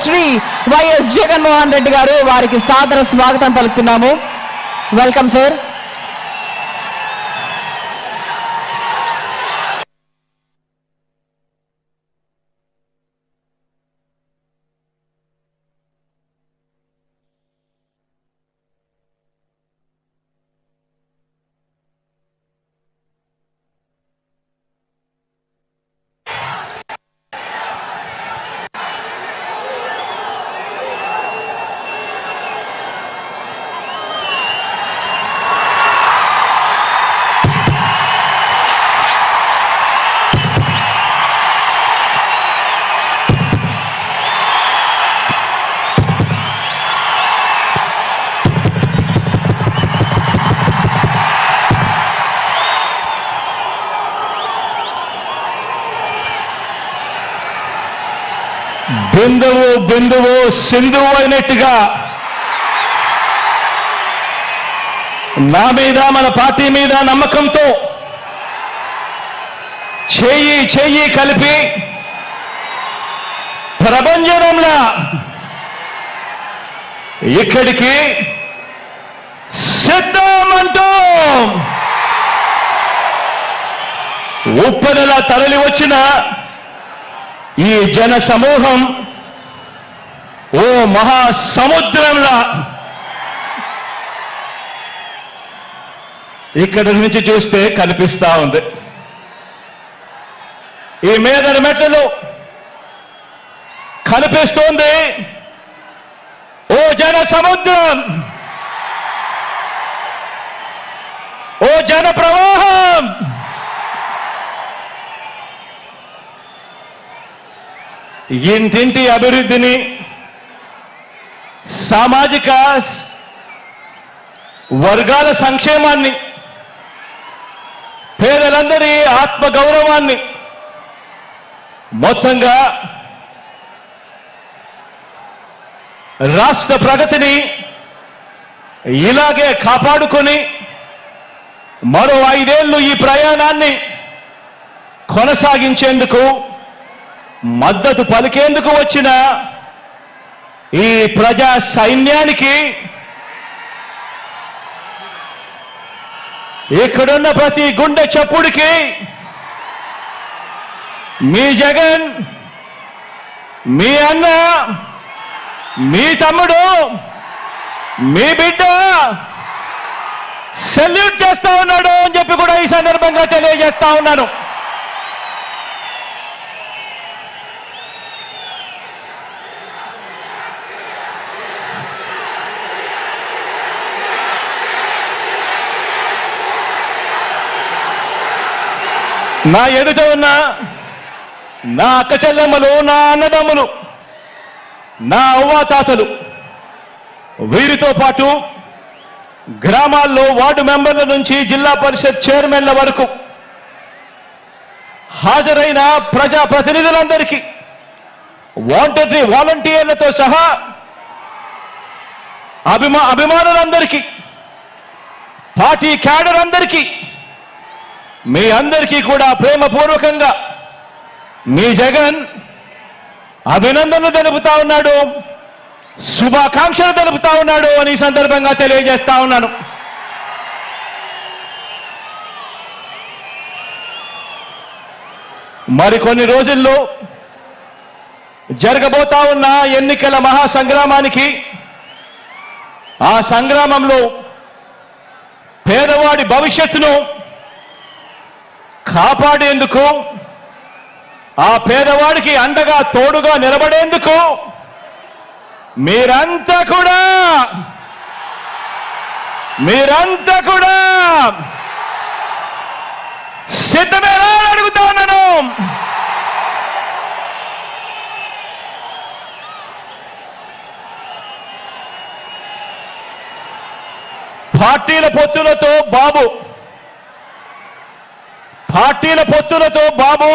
Shri YS Jaganmohan Reddy గారు. వారికి సాదర స్వాగతం పలుకుతున్నాము. Welcome sir. బిందువు బిందువు సింధువు అయినట్టుగా నా మీద మన పార్టీ మీద నమ్మకంతో చేయి చేయి కలిపి ప్రభంజనంలా ఇక్కడికి సిద్ధమంటూ ఉప్పెనలా తరలి వచ్చిన ఈ జన సమూహం ఓ మహాసముద్రంలా ఇక్కడి నుంచి చూస్తే కనిపిస్తా ఉంది. ఈ మేదరి మెట్టలు కనిపిస్తోంది ఓ జన సముద్రం, ఓ జన ప్రవాహం. ఇంటింటి అభివృద్ధిని, సామాజిక వర్గాల సంక్షేమాన్ని, పేదలందరి ఆత్మగౌరవాన్ని, మొత్తంగా రాష్ట్ర ప్రగతిని ఇలాగే కాపాడుకొని మరో 5 ఏళ్లు ఈ ప్రయాణాన్ని కొనసాగించేందుకు మద్దతు పలికేందుకు వచ్చిన ఈ ప్రజా సైన్యానికి, ఇక్కడున్న ప్రతి గుండె చప్పుడికి మీ జగన్, మీ అన్న, మీ తమ్ముడు, మీ బిడ్డ సెల్యూట్ చేస్తా ఉన్నాడు అని చెప్పి కూడా ఈ సందర్భంగా తెలియజేస్తా ఉన్నాను. నా ఎదుట ఉన్న నా అక్క చెల్లెమ్మలు, నా అన్నదమ్ములు, నా అవ్వాతాతలు, వీరితో పాటు గ్రామాల్లో వార్డు మెంబర్ల నుంచి జిల్లా పరిషత్ చైర్మన్ల వరకు హాజరైన ప్రజాప్రతినిధులందరికీ, వాలంటీర్లతో సహా అభిమానులందరికీ, పార్టీ క్యాడర్ అందరికీ, మీ అందరికీ కూడా ప్రేమపూర్వకంగా మీ జగన్ అభినందనలు తెలుపుతా ఉన్నాడు, శుభాకాంక్షలు తెలుపుతా ఉన్నాడు అని ఈ సందర్భంగా తెలియజేస్తా ఉన్నాను. మరికొన్ని రోజుల్లో జరగబోతా ఉన్న ఎన్నికల మహాసంగ్రామానికి, ఆ సంగ్రామంలో పేదవాడి భవిష్యత్తును కాపాడేందుకు, ఆ పేదవాడికి అండగా తోడుగా నిలబడేందుకు మీరంతా కూడా సిద్ధమేనా అని అడుగుతా ఉన్నాను. పార్టీల పొత్తులతో బాబు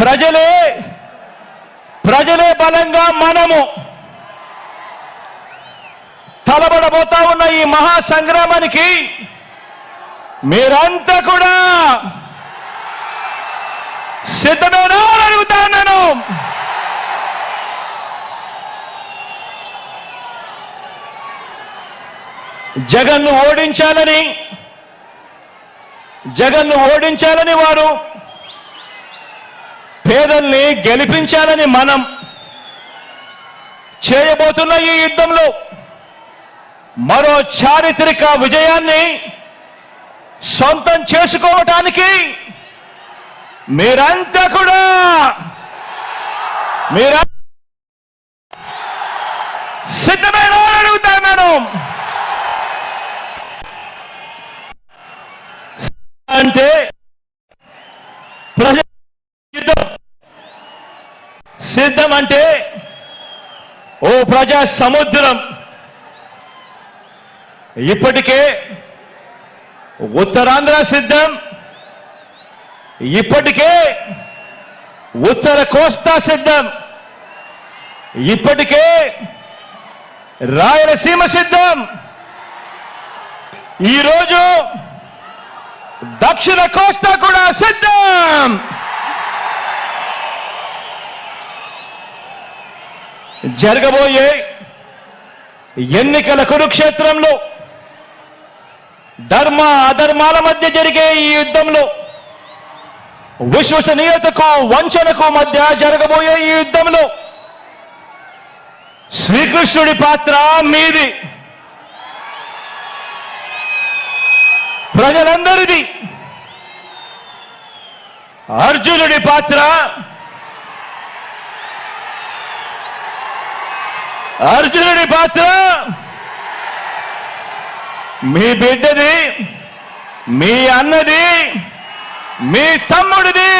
ప్రజలే బలంగా మనము తలబడబోతా ఉన్న ఈ మహాసంగ్రామానికి మీరంతా కూడా సిద్ధమేనా అని అడుగుతా ఉన్నాను. జగన్ను ఓడించాలని వారు, పేదల్ని గెలిపించాలని మనం చేయబోతున్న ఈ యుద్ధంలో మరో చారిత్రక విజయాన్ని సొంతం చేసుకోవటానికి మీరంతా కూడా సిద్ధమైన అడుగుతాను నేను. అంటే ప్రజా యుద్ధం, సిద్ధం అంటే ఓ ప్రజా సముద్రం. ఇప్పటికే ఉత్తరాంధ్ర సిద్ధం, ఇప్పటికే ఉత్తర కోస్తా సిద్ధం, ఇప్పటికే రాయలసీమ సిద్ధం, ఈరోజు దక్షిణ కోస్తా కూడా సిద్ధం. జరగబోయే ఎన్నికల కురుక్షేత్రంలో ధర్మ అధర్మాల మధ్య జరిగే ఈ యుద్ధంలో, విశ్వసనీయతకు వంచనకు మధ్య జరగబోయే ఈ యుద్ధంలో శ్రీకృష్ణుడి పాత్ర మీది, ప్రజలందరిది. అర్జునుడి పాత్ర మీ బిడ్డది, మీ అన్నది, మీ తమ్ముడిది.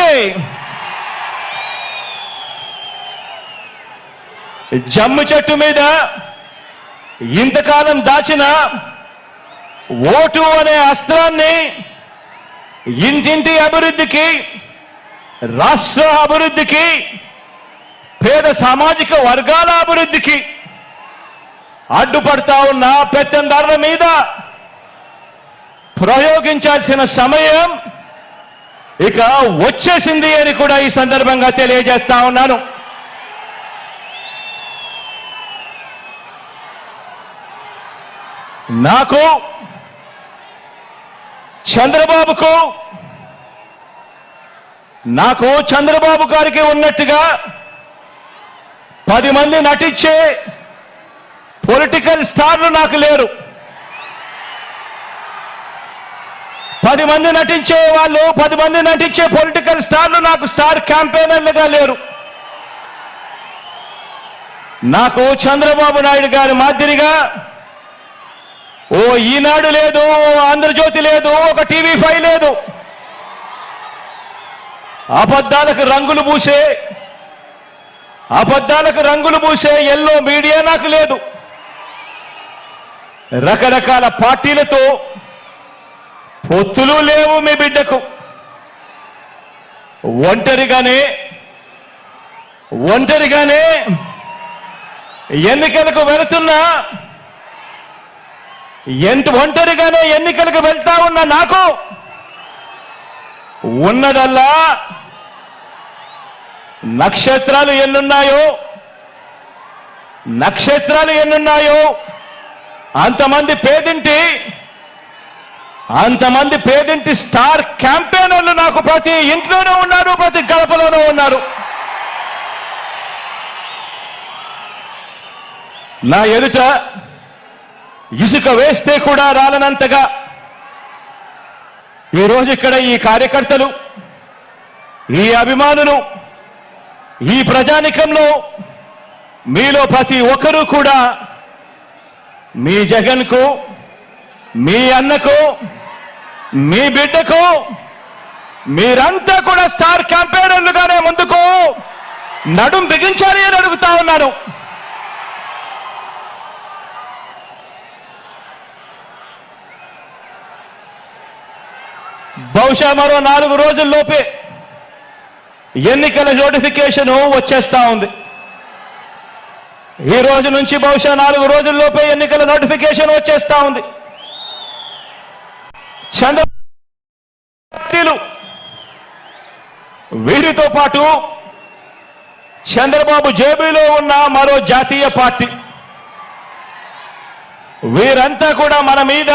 జమ్ము చెట్టు మీద ఇంతకాలం దాచిన ఓటు అనే అస్త్రాన్ని ఇంటింటి అభివృద్ధికి, రాష్ట్ర అభివృద్ధికి, పేద సామాజిక వర్గాల అభివృద్ధికి అడ్డుపడతా ఉన్న పెత్తందారుల మీద ప్రయోగించాల్సిన సమయం ఇక వచ్చేసింది అని కూడా ఈ సందర్భంగా తెలియజేస్తా ఉన్నాను. నాకు, చంద్రబాబు గారికి ఉన్నట్టుగా 10 మంది నటించే పొలిటికల్ స్టార్లు నాకు లేరు. 10 మంది నటించే వాళ్ళు, 10 మంది నటించే పొలిటికల్ స్టార్లు నాకు స్టార్ క్యాంపెయినర్లుగా లేరు. నాకు చంద్రబాబు నాయుడు గారి మాదిరిగా ఓ ఈనాడు లేదు, ఓ ఆంధ్రజ్యోతి లేదు, ఒక TV5 లేదు. అబద్ధాలకు రంగులు పూసే ఎల్లో మీడియా నాకు లేదు. రకరకాల పార్టీలతో పొత్తులు లేవు మీ బిడ్డకు. ఒంటరిగానే ఎన్నికలకు వెళుతున్నా, ఒంటరిగానే ఎన్నికలకు వెళ్తా ఉన్న నాకు ఉన్నదల్లా నక్షత్రాలు ఎన్నున్నాయో అంతమంది పేదింటి స్టార్ క్యాంపెయినర్లు నాకు ప్రతి ఇంట్లోనూ ఉన్నారు, ప్రతి గడపలోనూ ఉన్నారు. నా ఎదుట ఇసుక వేస్తే కూడా రాలనంతగా ఈరోజు ఇక్కడ ఈ కార్యకర్తలు, ఈ అభిమానులు, ఈ ప్రజానికంలో మీలో ప్రతి ఒక్కరూ కూడా మీ జగన్కు, మీ అన్నకు, మీ బిడ్డకు మీరంతా కూడా స్టార్ క్యాంపెయినర్లుగానే ముందుకు నడుం బిగించాలి అని అడుగుతా ఉన్నాను. బహుశా మరో 4 రోజుల్లోపే ఎన్నికల నోటిఫికేషన్ వచ్చేస్తా ఉంది. ఈ రోజు నుంచి బహుశా 4 రోజుల్లోపే ఎన్నికల నోటిఫికేషన్ వచ్చేస్తా ఉంది. చంద్రబాబు వీరితో పాటు చంద్రబాబు జేబులో ఉన్న మరో జాతీయ పార్టీ వీరంతా కూడా మన మీద,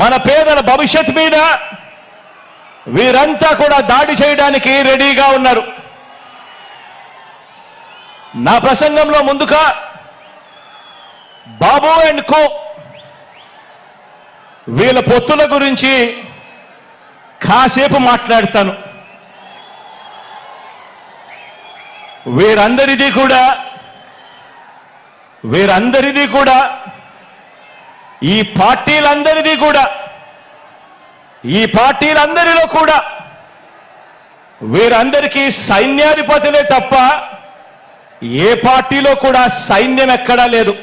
మన పేదల భవిష్యత్ మీద వీరంతా కూడా దాడి చేయడానికి రెడీగా ఉన్నారు. నా ప్రసంగంలో ముందుగా బాబు అండ్ కో వీళ్ళ పొత్తుల గురించి కాసేపు మాట్లాడతాను. వీరందరిది కూడా ఈ పార్టీలందరిలో కూడా వీరందరికీ సైన్యాధిపతులే తప్ప ఏ పార్టీలో కూడా సైన్యం ఎక్కడా లేదు.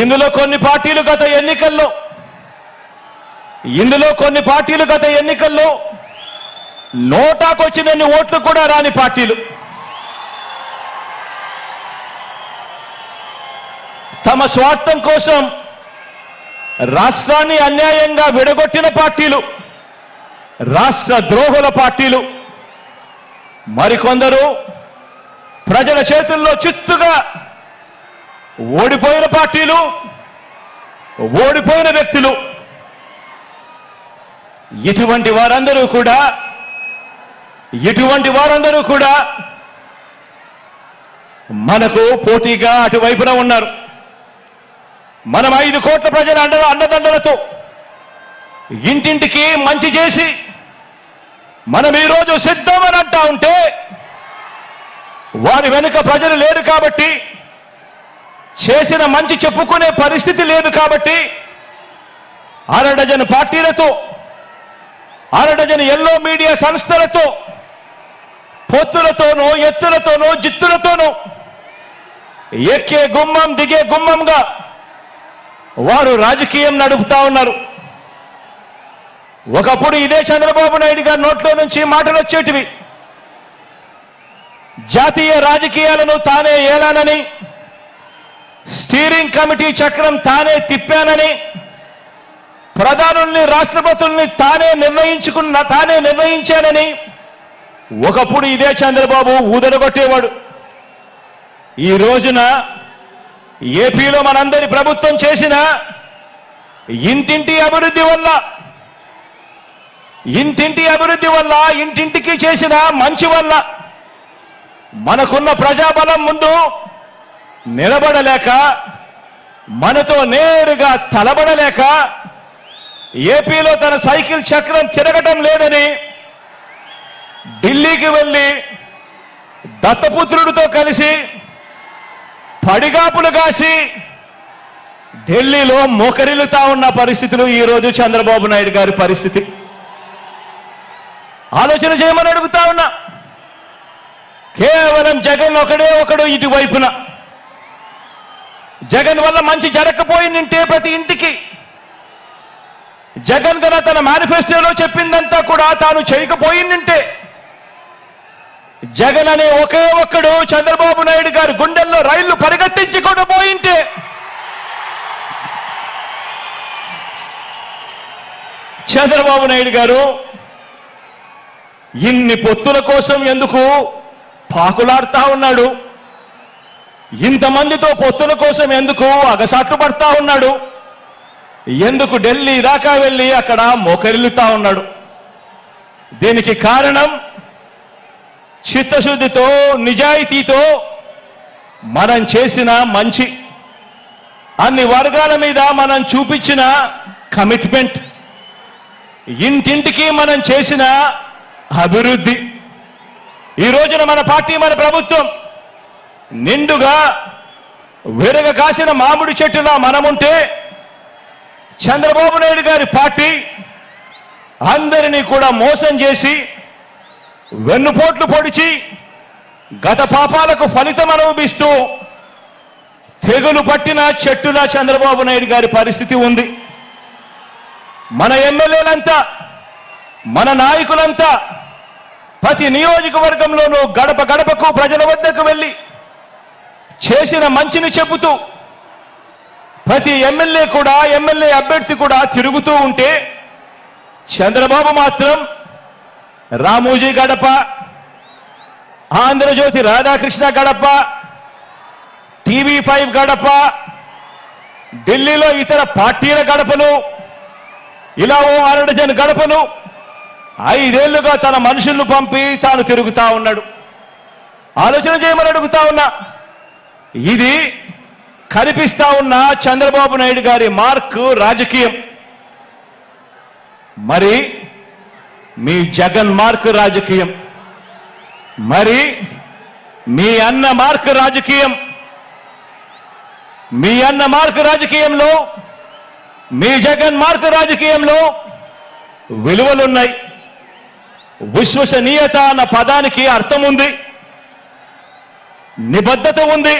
ఇందులో కొన్ని పార్టీలు గత ఎన్నికల్లో నోటాకొచ్చినన్ని ఓట్లు కూడా రాని పార్టీలు, తమ స్వార్థం కోసం రాష్ట్రాన్ని అన్యాయంగా విడగొట్టిన పార్టీలు, రాష్ట్ర ద్రోహుల పార్టీలు, మరికొందరు ప్రజల చేతుల్లో చిత్తుగా ఓడిపోయిన పార్టీలు, ఓడిపోయిన వ్యక్తులు. ఇటువంటి వారందరూ కూడా మనకు పోటీగా అటువైపున ఉన్నారు. మనం 5 కోట్ల ప్రజల అండదండలతో ఇంటింటికి మంచి చేసి మనం ఈరోజు సిద్ధమని అంటా ఉంటే వారి వెనుక ప్రజలు లేరు కాబట్టి, చేసిన మంచి చెప్పుకునే పరిస్థితి లేదు కాబట్టి, అరడజన్ పార్టీలతో, అరడజన్ ఎల్లో మీడియా సంస్థలతో, పొత్తులతోనూ, ఎత్తులతోనూ, జిత్తులతోనూ ఎక్కే గుమ్మం దిగే గుమ్మంగా వారు రాజకీయం నడుపుతా ఉన్నారు. ఒకప్పుడు ఇదే చంద్రబాబు నాయుడు గారి నోట్లో నుంచి మాటలు వచ్చేటివి. జాతీయ రాజకీయాలను తానే ఏలానని, స్టీరింగ్ కమిటీ చక్రం తానే తిప్పానని, ప్రధానుల్ని, రాష్ట్రపతుల్ని తానే నిర్ణయించానని ఒకప్పుడు ఇదే చంద్రబాబు ఊదరగొట్టేవాడు. ఈ రోజున ఏపీలో మనందరి ప్రభుత్వం చేసిన ఇంటింటి అభివృద్ధి వల్ల, ఇంటింటికి చేసిన మంచి వల్ల మనకున్న ప్రజాబలం ముందు నిలబడలేక, మనతో నేరుగా తలబడలేక, ఏపీలో తన సైకిల్ చక్రం తిరగటం లేదని ఢిల్లీకి వెళ్లి దత్తపుత్రుడితో కలిసి పడిగాపులు కాసి ఢిల్లీలో మోకరిల్లుతా ఉన్న పరిస్థితులు ఈ రోజు చంద్రబాబు నాయుడు గారి పరిస్థితి. ఆలోచన చేయమని అడుగుతా ఉన్నా. కేవలం జగన్ ఒకడు ఇటువైపున. జగన్ వల్ల మంచి జరగకపోయిందంటే ప్రతి ఇంటికి, జగన్ గన తన మేనిఫెస్టోలో చెప్పిందంతా కూడా తాను చేయకపోయిందంటే, జగన్ అనే ఒకే ఒక్కడు చంద్రబాబు నాయుడు గారి గుండెల్లో రైళ్లు పరిగెత్తించుకొని పోయింటే, చంద్రబాబు నాయుడు గారు ఇన్ని పొత్తుల కోసం ఎందుకు పాకులాడుతా ఉన్నాడు? ఇంతమందితో పొత్తుల కోసం ఎందుకు అగసాట్లు పడతా ఉన్నాడు? ఎందుకు ఢిల్లీ దాకా వెళ్ళి అక్కడ మోకరిల్లుతా ఉన్నాడు? దీనికి కారణం చిత్తశుద్ధితో, నిజాయితీతో మనం చేసిన మంచి, అన్ని వర్గాల మీద మనం చూపించిన కమిట్మెంట్, ఇంటింటికి మనం చేసిన అభివృద్ధి. ఈ రోజున మన పార్టీ, మన ప్రభుత్వం నిండుగా విరగ కాసిన మామిడి చెట్టులా మనముంటే, చంద్రబాబు నాయుడు గారి పార్టీ అందరినీ కూడా మోసం చేసి, వెన్నుపోట్లు పొడిచి, గత పాపాలకు ఫలితం అనుభవిస్తూ తెగులు పట్టిన చెట్టులా చంద్రబాబు నాయుడు గారి పరిస్థితి ఉంది. మన ఎమ్మెల్యేలంతా, మన నాయకులంతా ప్రతి నియోజకవర్గంలోనూ గడప గడపకు ప్రజల వద్దకు వెళ్ళి చేసిన మంచిని చెబుతూ, ప్రతి ఎమ్మెల్యే అభ్యర్థి కూడా తిరుగుతూ ఉంటే, చంద్రబాబు మాత్రం రామోజీ గడప, ఆంధ్రజ్యోతి రాధాకృష్ణ గడప, TV5 గడప, ఢిల్లీలో ఇతర పార్టీల గడపలు, ఇలా ఓ అరడజన్ గడపలు 5 ఏళ్లుగా తన మనుషులను పంపి తాను తిరుగుతా ఉన్నాడు. ఆలోచన చేయమని అడుగుతా ఉన్నా. ఇది కనిపిస్తా ఉన్న చంద్రబాబు నాయుడు గారి మార్క్ రాజకీయం. మరి మీ జగన్ మార్క్ రాజకీయం, మరి మీ అన్న మార్క్ రాజకీయం. మీ అన్న మార్క్ రాజకీయంలో, మీ జగన్ మార్క్ రాజకీయంలో విలువలున్నాయి. విశ్వసనీయత అన్న పదానికి అర్థం ఉంది, నిబద్ధత ఉంది,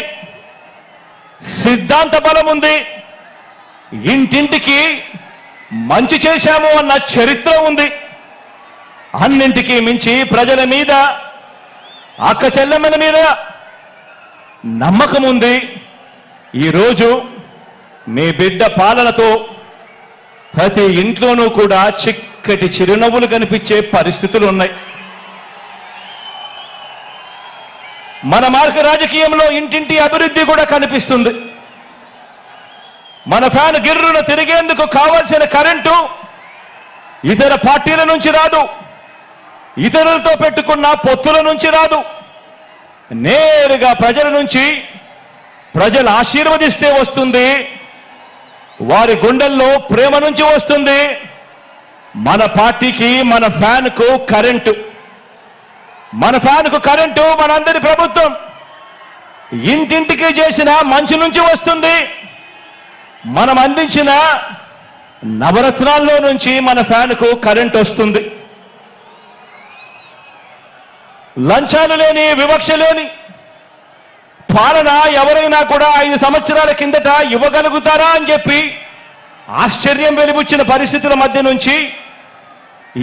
సిద్ధాంత బలం ఉంది, ఇంటింటికి మంచి చేశాము అన్న చరిత్ర ఉంది. అన్నింటికీ మించి ప్రజల మీద, అక్క చెల్లెమ్మల మీద నమ్మకం ఉంది. ఈరోజు మీ బిడ్డ పాలనతో ప్రతి ఇంట్లోనూ కూడా చిక్కటి చిరునవ్వులు కనిపించే పరిస్థితులు ఉన్నాయి. మన మార్గ రాజకీయంలో ఇంటింటి అభివృద్ధి కూడా కనిపిస్తుంది. మన ఫ్యాన్ గిర్రున తిరిగేందుకు కావాల్సిన కరెంటు ఇతర పార్టీల నుంచి రాదు, ఇతరులతో పెట్టుకున్న పొత్తుల నుంచి రాదు, నేరుగా ప్రజల నుంచి, ప్రజలు ఆశీర్వదిస్తే వస్తుంది, వారి గుండెల్లో ప్రేమ నుంచి వస్తుంది. మన పార్టీకి, మన ఫ్యాన్కు కరెంటు, మన ఫ్యాన్కు కరెంటు మనందరి ప్రభుత్వం ఇంటింటికి చేసిన మంచి నుంచి వస్తుంది. మనం అందించిన నవరత్నాల్లో నుంచి మన ఫ్యాన్కు కరెంటు వస్తుంది. లంచాలు లేని, వివక్ష లేని పాలన ఎవరైనా కూడా 5 సంవత్సరాల కిందట ఇవ్వగలుగుతారా అని చెప్పి ఆశ్చర్యం వెలిబుచ్చిన పరిస్థితుల మధ్య నుంచి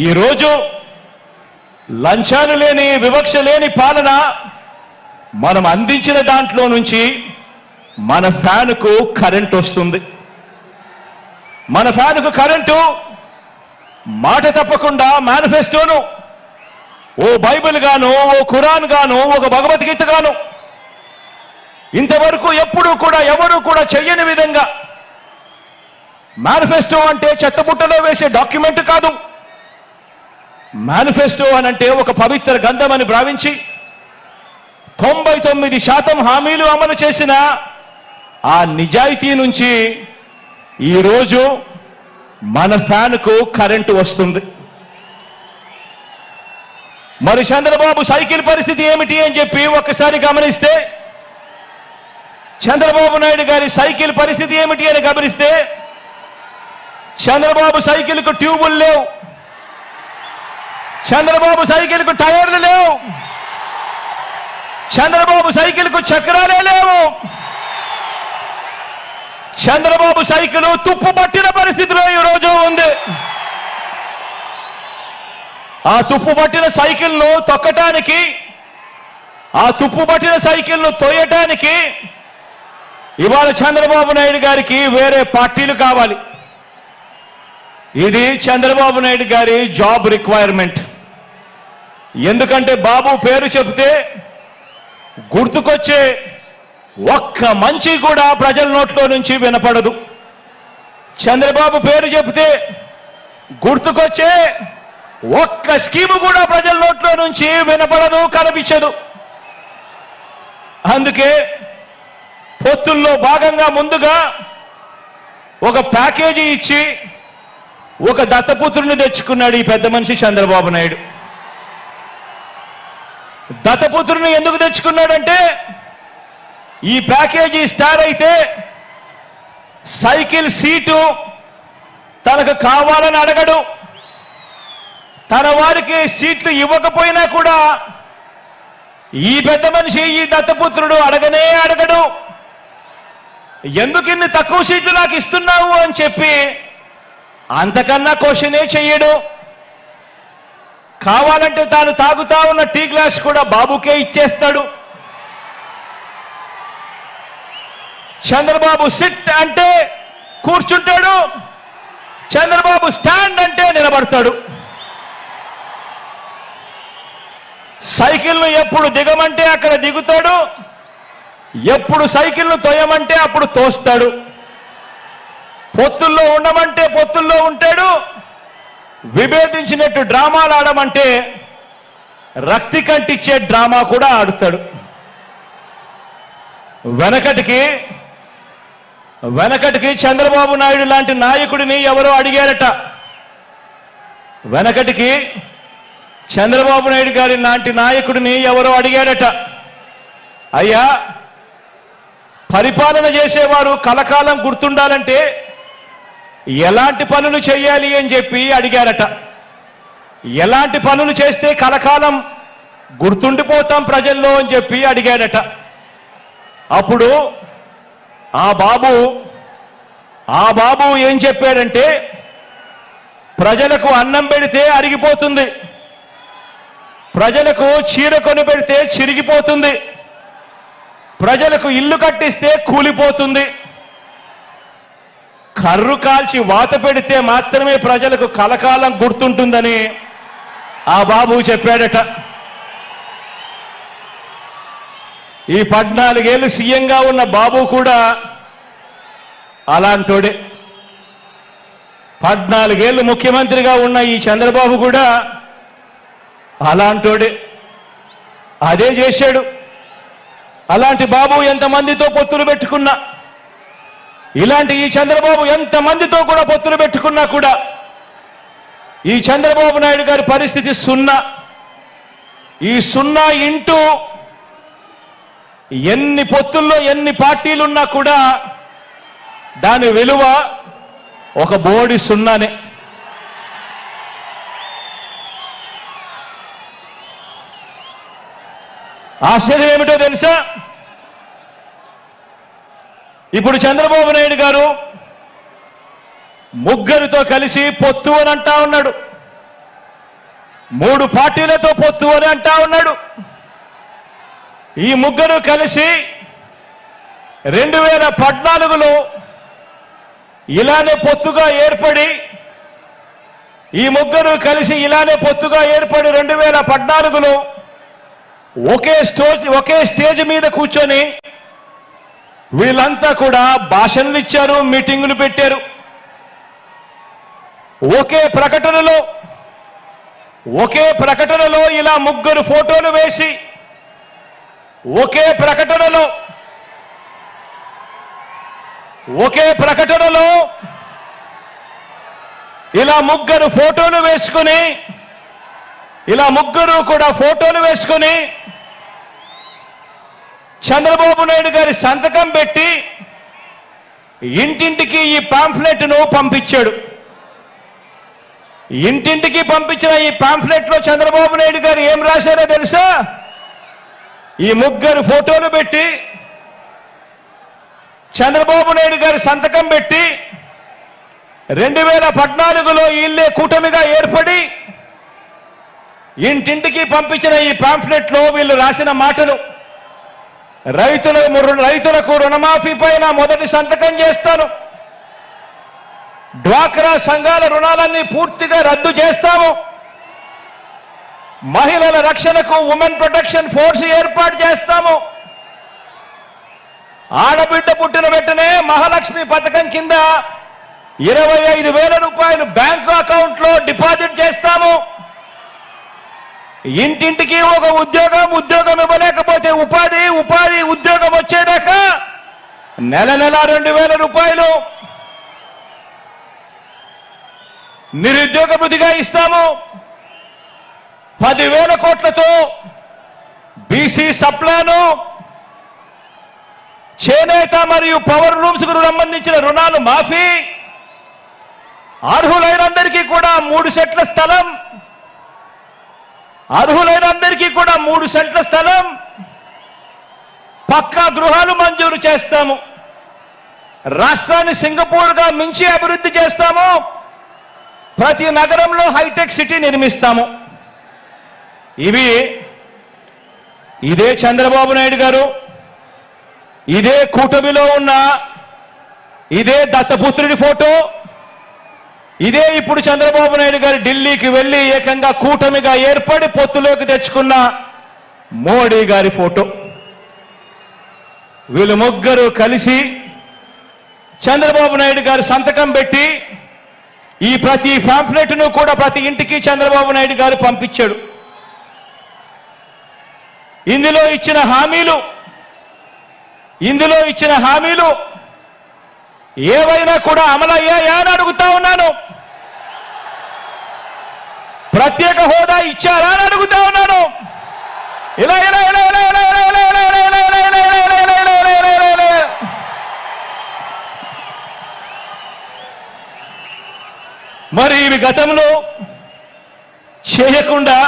ఈరోజు లంచాలు లేని, వివక్ష లేని పాలన మనం అందించిన దాంట్లో నుంచి మన ఫ్యాన్కు కరెంటు వస్తుంది. మన ఫ్యాన్కు కరెంటు మాట తప్పకుండా మేనిఫెస్టోను ఓ బైబిల్ గాను, ఓ ఖురాన్ గాను, ఒక భగవద్గీత గాను ఇంతవరకు ఎప్పుడూ కూడా ఎవరూ కూడా చెయ్యని విధంగా, మేనిఫెస్టో అంటే చెత్తబుట్టలో వేసే డాక్యుమెంట్ కాదు. మేనిఫెస్టో అనంటే ఒక పవిత్ర గ్రంథం అని భావించి 99% హామీలు అమలు చేసిన ఆ నిజాయితీ నుంచి ఈరోజు మన ఫ్యాన్కు కరెంటు వస్తుంది. మరి చంద్రబాబు సైకిల్ పరిస్థితి ఏమిటి అని చెప్పి ఒక్కసారి గమనిస్తే, చంద్రబాబు నాయుడు గారి సైకిల్ పరిస్థితి ఏమిటి అని గమనిస్తే, చంద్రబాబు సైకిల్కు ట్యూబులు లేవు, చంద్రబాబు సైకిల్కు టైర్లు లేవు, చంద్రబాబు సైకిల్కు చక్రాలే లేవు. చంద్రబాబు సైకిల్ తుప్పు పట్టిన పరిస్థితిలో ఈరోజు ఉంది. ఆ తుప్పు పట్టిన సైకిల్ను తొక్కటానికి, ఆ తుప్పు పట్టిన సైకిల్ను తోయటానికి ఇవాళ చంద్రబాబు నాయుడు గారికి వేరే పార్టీలు కావాలి. ఇది చంద్రబాబు నాయుడు గారి జాబ్ రిక్వైర్మెంట్. ఎందుకంటే బాబు పేరు చెబితే గుర్తుకొచ్చే ఒక్క మంచి కూడా ప్రజల నోట్లో నుంచి వినపడదు. చంద్రబాబు పేరు చెబితే గుర్తుకొచ్చే ఒక్క స్కీము కూడా ప్రజల నోట్లో నుంచి వినపడదు, కనిపించదు. అందుకే పొత్తుల్లో భాగంగా ముందుగా ఒక ప్యాకేజీ ఇచ్చి ఒక దత్తపుత్రుని తెచ్చుకున్నాడు ఈ పెద్ద మనిషి చంద్రబాబు నాయుడు. దత్తపుత్రుని ఎందుకు తెచ్చుకున్నాడంటే, ఈ ప్యాకేజీ స్టార్ అయితే సైకిల్ సీటు తనకు కావాలని అడగడు, తన వారికి సీట్లు ఇవ్వకపోయినా కూడా ఈ పెద్ద మనిషి, ఈ దత్తపుత్రుడు అడగనే అడగడు. ఎందుకు ఇన్ని తక్కువ సీట్లు నాకు ఇస్తున్నావు అని చెప్పి అంతకన్నా క్వశ్చనే చెయ్యడు. కావాలంటే తాను తాగుతా ఉన్న టీ గ్లాస్ కూడా బాబుకే ఇచ్చేస్తాడు. చంద్రబాబు సిట్ అంటే కూర్చుంటాడు, చంద్రబాబు స్టాండ్ అంటే నిలబడతాడు. సైకిల్ను ఎప్పుడు దిగమంటే అక్కడ దిగుతాడు, ఎప్పుడు సైకిల్ను తోయమంటే అప్పుడు తోస్తాడు, పొత్తుల్లో ఉండమంటే పొత్తుల్లో ఉంటాడు, విభేదించినట్టు డ్రామాలు ఆడమంటే రక్తి కంటిచ్చే డ్రామా కూడా ఆడుతాడు. వెనకటికి చంద్రబాబు నాయుడు లాంటి నాయకుడిని ఎవరో అడిగారట. వెనకటికి చంద్రబాబు నాయుడు గారి లాంటి నాయకుడిని ఎవరో అడిగారట, అయ్యా పరిపాలన చేసేవారు కలకాలం గుర్తుండాలంటే ఎలాంటి పనులు చేయాలి అని చెప్పి అడిగారట. ఎలాంటి పనులు చేస్తే కలకాలం గుర్తుండిపోతాం ప్రజల్లో అని చెప్పి అడిగాడట. అప్పుడు ఆ బాబు ఏం చెప్పాడంటే, ప్రజలకు అన్నం పెడితే అరిగిపోతుంది, ప్రజలకు చీర కొని పెడితే చిరిగిపోతుంది, ప్రజలకు ఇల్లు కట్టిస్తే కూలిపోతుంది, కర్రు కాల్చి వాత పెడితే మాత్రమే ప్రజలకు కలకాలం గుర్తుంటుందని ఆ బాబు చెప్పాడట. ఈ 14 ఏళ్ళు సీఎంగా ఉన్న బాబు కూడా అలాంటోడే. 14 ఏళ్ళు ముఖ్యమంత్రిగా ఉన్న ఈ చంద్రబాబు కూడా అలాంటోడే. అదే చేశాడు. అలాంటి బాబు ఎంతమందితో పొత్తులు పెట్టుకున్నా, ఇలాంటి ఈ చంద్రబాబు ఎంతమందితో కూడా పొత్తులు పెట్టుకున్నా కూడా ఈ చంద్రబాబు నాయుడు గారి పరిస్థితి సున్నా. ఈ సున్నా ఇంటూ ఎన్ని పొత్తుల్లో ఎన్ని పార్టీలున్నా కూడా దాని విలువ ఒక బోడి సున్నానే. ఆశ్చర్యం ఏమిటో తెలుసా? ఇప్పుడు చంద్రబాబు నాయుడు గారు ముగ్గురితో కలిసి పొత్తు అని అంటా ఉన్నాడు, 3 పార్టీలతో పొత్తు అని అంటా ఉన్నాడు. ఈ ముగ్గురు కలిసి 2014లో ఇలానే పొత్తుగా ఏర్పడి 2014లో ఒకే స్టేజ్ మీద కూర్చొని వీళ్ళంతా కూడా భాషణలు ఇచ్చారు, మీటింగులు పెట్టారు. ఒకే ప్రకటనలో ఇలా ముగ్గురు ఫోటోలు వేసి ఒకే ప్రకటనలో ఇలా ముగ్గురు ఫోటోలు వేసుకుని చంద్రబాబు నాయుడు గారి సంతకం పెట్టి ఇంటింటికి ఈ పాంఫ్లెట్ను పంపించాడు. ఇంటింటికి పంపించిన ఈ పాంఫ్లెట్లో చంద్రబాబు నాయుడు గారు ఏం రాశారో తెలుసా? ఈ ముగ్గురు ఫోటోలు పెట్టి చంద్రబాబు నాయుడు గారి సంతకం పెట్టి 2014లో వీళ్ళే కూటమిగా ఏర్పడి ఇంటింటికి పంపించిన ఈ పాంఫ్లెట్లో వీళ్ళు రాసిన మాటలు, రైతులకు రుణమాఫీ పైన మొదటి సంతకం చేస్తాను, డ్వాక్రా సంఘాల రుణాలన్నీ పూర్తిగా రద్దు చేస్తాము, మహిళల రక్షణకు ఉమెన్ ప్రొటెక్షన్ ఫోర్స్ ఏర్పాటు చేస్తాము, ఆడబిడ్డ పుట్టిన వెంటనే మహాలక్ష్మి పథకం కింద 25,000 రూపాయలు బ్యాంకు అకౌంట్లో డిపాజిట్ చేస్తాము, ఇంటింటికి ఒక ఉద్యోగం ఇవ్వలేకపోతే ఉపాధి ఉద్యోగం వచ్చేదాకా నెల 2,000 రూపాయలు నిరుద్యోగ భృతిగా ఇస్తాము, 10,000 కోట్లతో బీసీ సప్లాను, చేనేత మరియు పవర్ లూమ్స్ కు సంబంధించిన రుణాలు మాఫీ, అర్హులైనందరికీ కూడా 3 సెంట్ల స్థలం, పక్కా గృహాలు మంజూరు చేస్తాము, రాష్ట్రాన్ని సింగపూర్గా మించి అభివృద్ధి చేస్తాము, ప్రతి నగరంలో హైటెక్ సిటీ నిర్మిస్తాము. ఇదే చంద్రబాబు నాయుడు గారు, ఇదే కూటమిలో ఉన్న ఇదే దత్తపుత్రుడి ఫోటో, ఇదే ఇప్పుడు చంద్రబాబు నాయుడు గారు ఢిల్లీకి వెళ్లి ఏకంగా కూటమిగా ఏర్పడి పొత్తులోకి తెచ్చుకున్న మోడీ గారి ఫోటో. వీళ్ళు ముగ్గురు కలిసి చంద్రబాబు నాయుడు గారు సంతకం పెట్టి ఈ ప్రతి పాంఫ్లెట్ను కూడా ప్రతి ఇంటికి చంద్రబాబు నాయుడు గారు పంపించాడు. ఇందులో ఇచ్చిన హామీలు ఏవైనా కూడా అమలయ్యాయా అని అడుగుతా ఉన్నాను. ప్రత్యేక హోదా ఇచ్చారా అని అడుగుతా ఉన్నాను. ఇలా ఇలా ఇలా ఇలా ఇలా ఇలా ఇలా ఇలా ఇలా ఇలా ఇలా ఇలా ఇలా ఇలా ఇలా ఇలా ఇలా. మరి ఇవి గతంలో చేయకుండా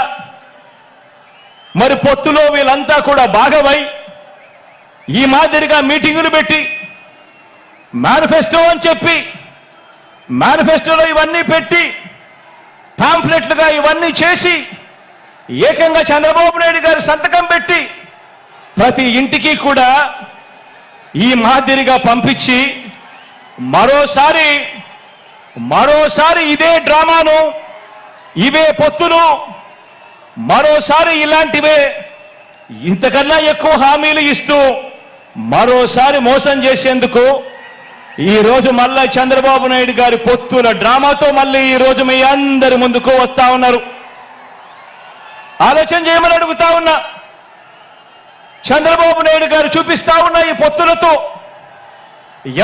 మరి పొత్తులో వీళ్ళంతా కూడా భాగమై ఈ మాదిరిగా మీటింగులు పెట్టి మేనిఫెస్టో అని చెప్పి మేనిఫెస్టోలో ఇవన్నీ పెట్టి పాంఫ్లెట్లుగా ఇవన్నీ చేసి ఏకంగా చంద్రబాబు నాయుడు గారు సంతకం పెట్టి ప్రతి ఇంటికి కూడా ఈ మాదిరిగా పంపించి మరోసారి ఇదే డ్రామాను, ఇవే పొత్తులు, మరోసారి ఇలాంటివే ఇంతకన్నా ఎక్కువ హామీలు ఇస్తూ మరోసారి మోసం చేసేందుకు ఈ రోజు మళ్ళా చంద్రబాబు నాయుడు గారి పొత్తుల డ్రామాతో మళ్ళీ ఈ రోజు మీ అందరి ముందుకు వస్తా ఉన్నారు. ఆలోచన చేయమని అడుగుతా ఉన్నా. చంద్రబాబు నాయుడు గారు చూపిస్తా ఉన్న ఈ పొత్తులతో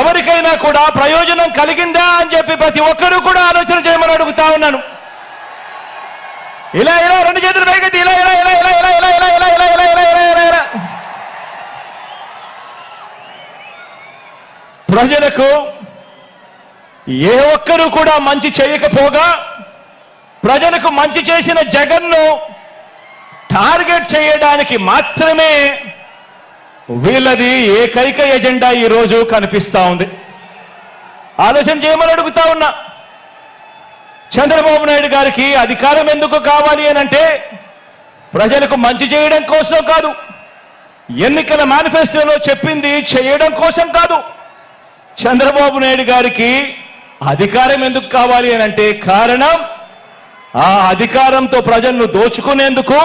ఎవరికైనా కూడా ప్రయోజనం కలిగిందా అని చెప్పి ప్రతి ఒక్కరూ కూడా ఆలోచన చేయమని అడుగుతా ఉన్నాను. ఇలా ఇలా రెండు చేతులు పైకెత్తి ఇలా ఇలా ఇలా ఇలా ఇలా ఇలా ఇలా ఇలా ఇలా ఇలా ఇలా ఇలా ఇలా. ప్రజలకు ఏ ఒక్కరూ కూడా మంచి చేయకపోగా ప్రజలకు మంచి చేసిన జగన్ను టార్గెట్ చేయడానికి మాత్రమే వీళ్ళది ఏకైక ఎజెండా ఈ రోజు కనిపిస్తా ఉంది. ఆలోచన చేయమని అడుగుతా ఉన్నా. చంద్రబాబు నాయుడు గారికి అధికారం ఎందుకు కావాలి అనంటే ప్రజలకు మంచి చేయడం కోసం కాదు, ఎన్నికల మేనిఫెస్టోలో చెప్పింది చేయడం కోసం కాదు. చంద్రబాబు నాయుడు గారికి అధికారం ఎందుకు కావాలి అనంటే కారణం ఆ అధికారంతో ప్రజలను దోచుకునేందుకు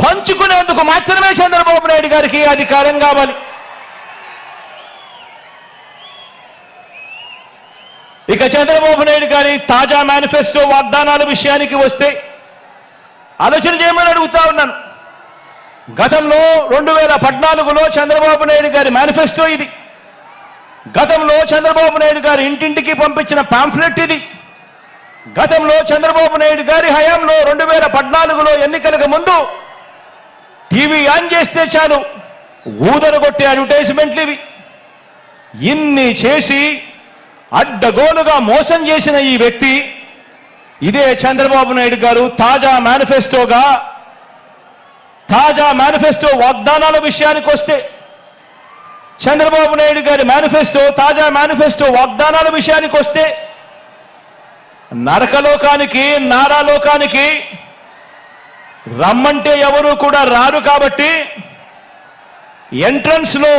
పంచుకునేందుకు మాత్రమే చంద్రబాబు నాయుడు గారికి అధికారం కావాలి. ఇక చంద్రబాబు నాయుడు గారి తాజా మేనిఫెస్టో వాగ్దానాల విషయానికి వస్తే ఆలోచన చేయమని అడుగుతా ఉన్నాను. గతంలో 2014లో చంద్రబాబు నాయుడు గారి మేనిఫెస్టో ఇది. గతంలో చంద్రబాబు నాయుడు గారు ఇంటింటికి పంపించిన పాంఫ్లెట్ ఇది. గతంలో చంద్రబాబు నాయుడు గారి హయాంలో 2014లో ఎన్నికలకు ముందు టీవీ ఆన్ చేస్తే చాలు ఊదరగొట్టే అడ్వర్టైజ్మెంట్లు ఇవి. ఇన్ని చేసి అడ్డగోలుగా మోసం చేసిన ఈ వ్యక్తి ఇదే చంద్రబాబు నాయుడు గారు తాజా మేనిఫెస్టో వాగ్దానాల విషయానికి వస్తే చంద్రబాబు నాయుడు గారి తాజా మేనిఫెస్టో వాగ్దానాల విషయానికి వస్తే నరకలోకానికి నారాలోకానికి రమ్మంటే ఎవరు కూడా రారు కాబట్టి ఎంట్రన్స్ లో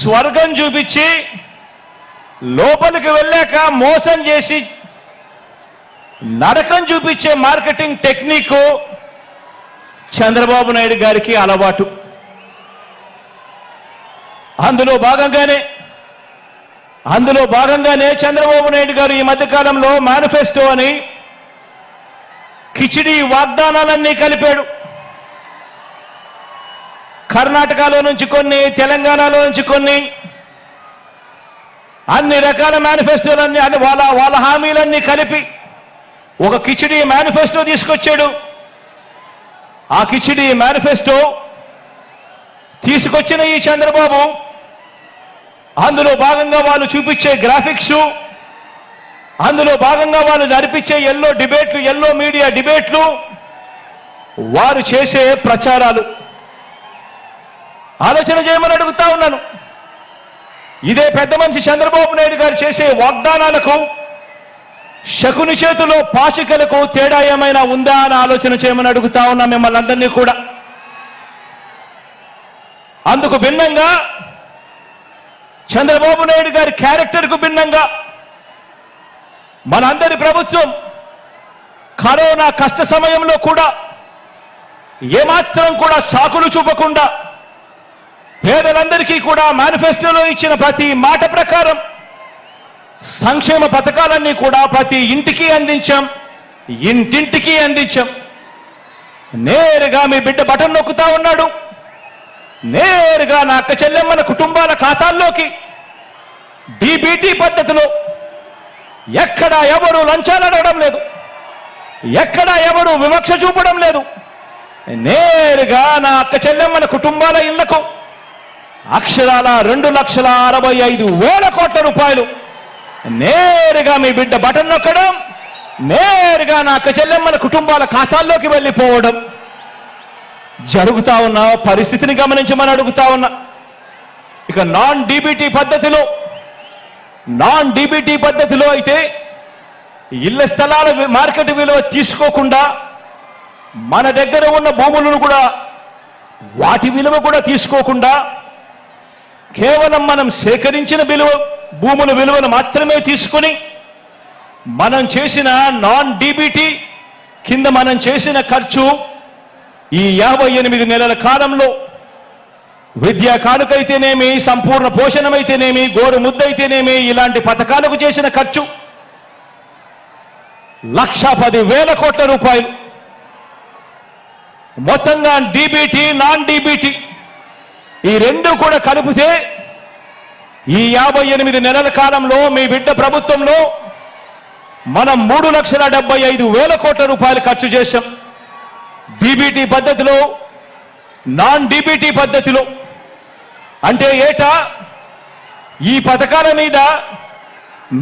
స్వర్గం చూపించి లోపలికి వెళ్ళాక మోసం చేసి నరకం చూపించే మార్కెటింగ్ టెక్నిక్ చంద్రబాబు నాయుడు గారికి అలవాటు. అందులో భాగంగానే చంద్రబాబు నాయుడు గారు ఈ మధ్యకాలంలో మేనిఫెస్టో అని కిచిడి వాగ్దానాలన్నీ కలిపాడు. కర్ణాటకలో నుంచి కొన్ని, తెలంగాణలో నుంచి కొన్ని, అన్ని రకాల మేనిఫెస్టోలన్నీ వాళ్ళ హామీలన్నీ కలిపి ఒక కిచిడి మేనిఫెస్టో తీసుకొచ్చాడు. ఆ కిచిడి మేనిఫెస్టో తీసుకొచ్చిన ఈ చంద్రబాబు అందులో భాగంగా వాళ్ళు చూపించే గ్రాఫిక్స్, అందులో భాగంగా వాళ్ళు జరిపించే ఎల్లో మీడియా డిబేట్లు, వారు చేసే ప్రచారాలు ఆలోచన చేయమని అడుగుతా ఉన్నాను. ఇదే పెద్ద మనిషి చంద్రబాబు నాయుడు గారు చేసే వాగ్దానాలకు శకుని చేతిలో పాచికలకు తేడా ఏమైనా ఉందా అని ఆలోచన చేయమని అడుగుతా ఉన్నా మిమ్మల్ని అందరినీ కూడా. అందుకు భిన్నంగా చంద్రబాబు నాయుడు గారి క్యారెక్టర్కు భిన్నంగా మనందరి ప్రభుత్వం కరోనా కష్ట సమయంలో కూడా ఏమాత్రం కూడా సాకులు చూపకుండా పేదలందరికీ కూడా మేనిఫెస్టోలో ఇచ్చిన ప్రతి మాట ప్రకారం సంక్షేమ పథకాలన్నీ కూడా ప్రతి ఇంటికి అందించాం, ఇంటింటికి అందించాం. నేరుగా మీ బిడ్డ బటన్ నొక్కుతా ఉన్నాడు, నేరుగా నా అక్క చెల్లెమ్మల కుటుంబాల ఖాతాల్లోకి డీబీటీ పద్ధతిలో ఎక్కడా ఎవరు లంచాలు అడగడం లేదు, ఎక్కడా ఎవరు వివక్ష చూపడం లేదు. నేరుగా నా అక్క చెల్లెమ్మల కుటుంబాల ఇళ్లకు అక్షరాల 2,65,000 కోట్ల రూపాయలు నేరుగా మీ బిడ్డ బటన్ నొక్కడం, నేరుగా నా అక్క చెల్లెమ్మల కుటుంబాల ఖాతాల్లోకి వెళ్ళిపోవడం జరుగుతా ఉన్న పరిస్థితిని గమనించమని అడుగుతా ఉన్నా. ఇక నాన్ డీబీటీ పద్ధతిలో అయితే ఇళ్ల స్థలాల మార్కెట్ విలువ తీసుకోకుండా మన దగ్గర ఉన్న భూములను కూడా వాటి విలువ కూడా తీసుకోకుండా కేవలం మనం సేకరించిన భూముల విలువను మాత్రమే తీసుకొని మనం చేసిన నాన్ డీబీటీ కింద మనం చేసిన ఖర్చు ఈ 58 నెలల కాలంలో విద్యా కానుకైతేనేమి, సంపూర్ణ పోషణమైతేనేమి, గోరు ముద్దైతేనేమి, ఇలాంటి పథకాలకు చేసిన ఖర్చు 1,10,000 కోట్ల రూపాయలు. మొత్తంగా డీబీటీ నాన్ డీబీటీ ఈ రెండు కూడా కలిపితే ఈ 58 నెలల కాలంలో మీ బిడ్డ ప్రభుత్వంలో మనం 3,75,000 కోట్ల రూపాయలు ఖర్చు చేశాం. డీబీటీ పద్ధతిలో, నాన్ డీబీటీ పద్ధతిలో. అంటే ఏటా ఈ పథకాల మీద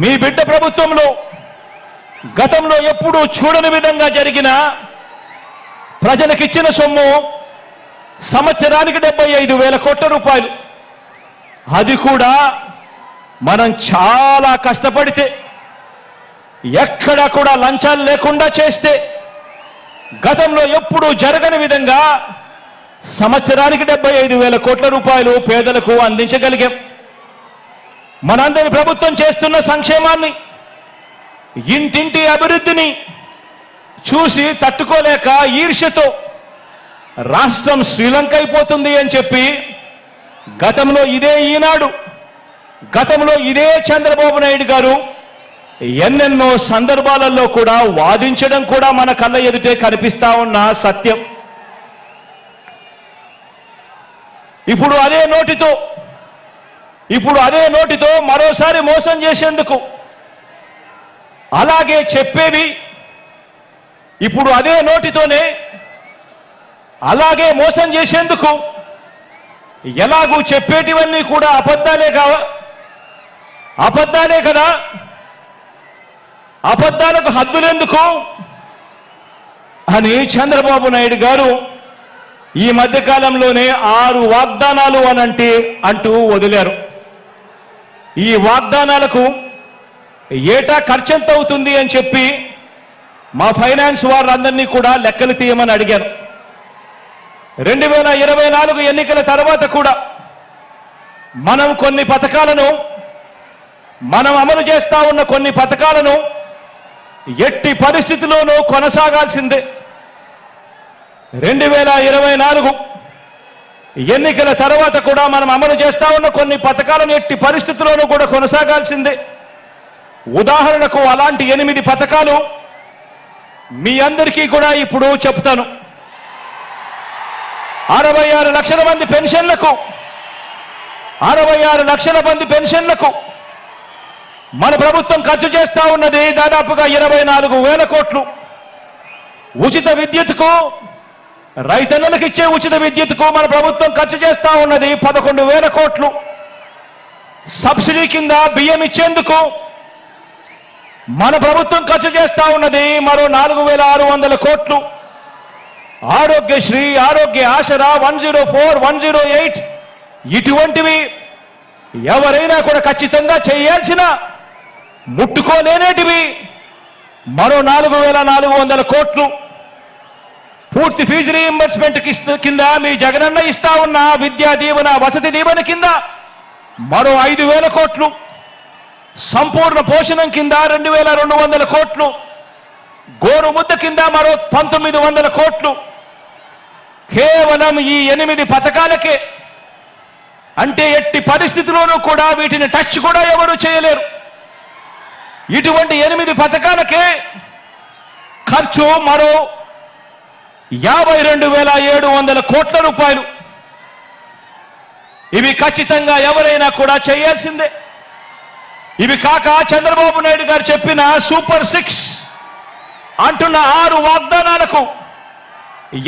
మీ బిడ్డ ప్రభుత్వంలో గతంలో ఎప్పుడూ చూడని విధంగా జరిగిన ప్రజలకిచ్చిన సొమ్ము సంవత్సరానికి 75,000 కోట్ల రూపాయలు. అది కూడా మనం చాలా కష్టపడితే, ఎక్కడా కూడా లంచాలు లేకుండా చేస్తే గతంలో ఎప్పుడూ జరగని విధంగా సంవత్సరానికి 75,000 కోట్ల రూపాయలు పేదలకు అందించగలిగాం. మనందరి ప్రభుత్వం చేస్తున్న సంక్షేమాన్ని, ఇంటింటి అభివృద్ధిని చూసి తట్టుకోలేక ఈర్ష్యతో రాష్ట్రం శ్రీలంక అయిపోతుంది అని చెప్పి గతంలో ఇదే ఈనాడు, గతంలో ఇదే చంద్రబాబు నాయుడు గారు ఎన్నెన్నో సందర్భాలలో కూడా వాదించడం కూడా మన కళ్ళ ఎదుటే కనిపిస్తా ఉన్న సత్యం. ఇప్పుడు అదే నోటితో మరోసారి మోసం చేసేందుకు, అలాగే చెప్పేవి ఇప్పుడు అదే నోటితోనే అలాగే మోసం చేసేందుకు, ఎలాగూ చెప్పేటివన్నీ కూడా అబద్ధాలే కదా, అబద్ధాలకు హద్దులెందుకు అని చంద్రబాబు నాయుడు గారు ఈ మధ్యకాలంలోనే 6 వాగ్దానాలు అంటూ వదిలారు. ఈ వాగ్దానాలకు ఏటా ఖర్చెంత అవుతుంది అని చెప్పి మా ఫైనాన్స్ వారందరినీ కూడా లెక్కలు తీయమని అడిగారు. 2024 ఎన్నికల తర్వాత కూడా మనం అమలు చేస్తా ఉన్న కొన్ని పథకాలను ఎట్టి పరిస్థితిలోనూ కొనసాగాల్సిందే. 2024 ఎన్నికల తర్వాత కూడా మనం అమలు చేస్తా ఉన్న కొన్ని పథకాలను ఎట్టి పరిస్థితుల్లోనూ కూడా కొనసాగాల్సిందే. ఉదాహరణకు అలాంటి 8 పథకాలు మీ అందరికీ కూడా ఇప్పుడు చెప్తాను. 66 లక్షల మంది పెన్షన్లకు 66 లక్షల మంది పెన్షన్లకు మన ప్రభుత్వం ఖర్చు చేస్తా ఉన్నది దాదాపుగా 24,000 కోట్లు. ఉచిత విద్యుత్కు, రైతన్నలకు ఇచ్చే ఉచిత విద్యుత్కు మన ప్రభుత్వం ఖర్చు చేస్తా ఉన్నది 11,000 కోట్లు. సబ్సిడీ కింద బియ్యం ఇచ్చేందుకు మన ప్రభుత్వం ఖర్చు చేస్తా ఉన్నది మరో 4,600 కోట్లు. ఆరోగ్యశ్రీ, ఆరోగ్య ఆసరా, 104, 108 ఇటువంటివి ఎవరైనా కూడా ఖచ్చితంగా చేయాల్సిన, ముట్టుకోలేనేటివి మరో 4,400 కోట్లు. పూర్తి ఫీజు రీయింబర్స్మెంట్ కింద మీ జగనన్న ఇస్తా ఉన్న విద్యా దీవెన, వసతి దీవెన కింద మరో 5,000 కోట్లు. సంపూర్ణ పోషణం కింద 2,200 కోట్లు. గోరు ముద్ద కింద మరో 1,900 కోట్లు. కేవలం ఈ 8 పథకాలకే. అంటే ఎట్టి పరిస్థితుల్లోనూ కూడా వీటిని టచ్ కూడా ఎవరు చేయలేరు. ఇటువంటి 8 పథకాలకే ఖర్చు మరో 52,700 కోట్ల రూపాయలు. ఇవి ఖచ్చితంగా ఎవరైనా కూడా చేయాల్సిందే. ఇవి కాక చంద్రబాబు నాయుడు గారు చెప్పిన సూపర్ 6 అంటున్న 6 వాగ్దానాలకు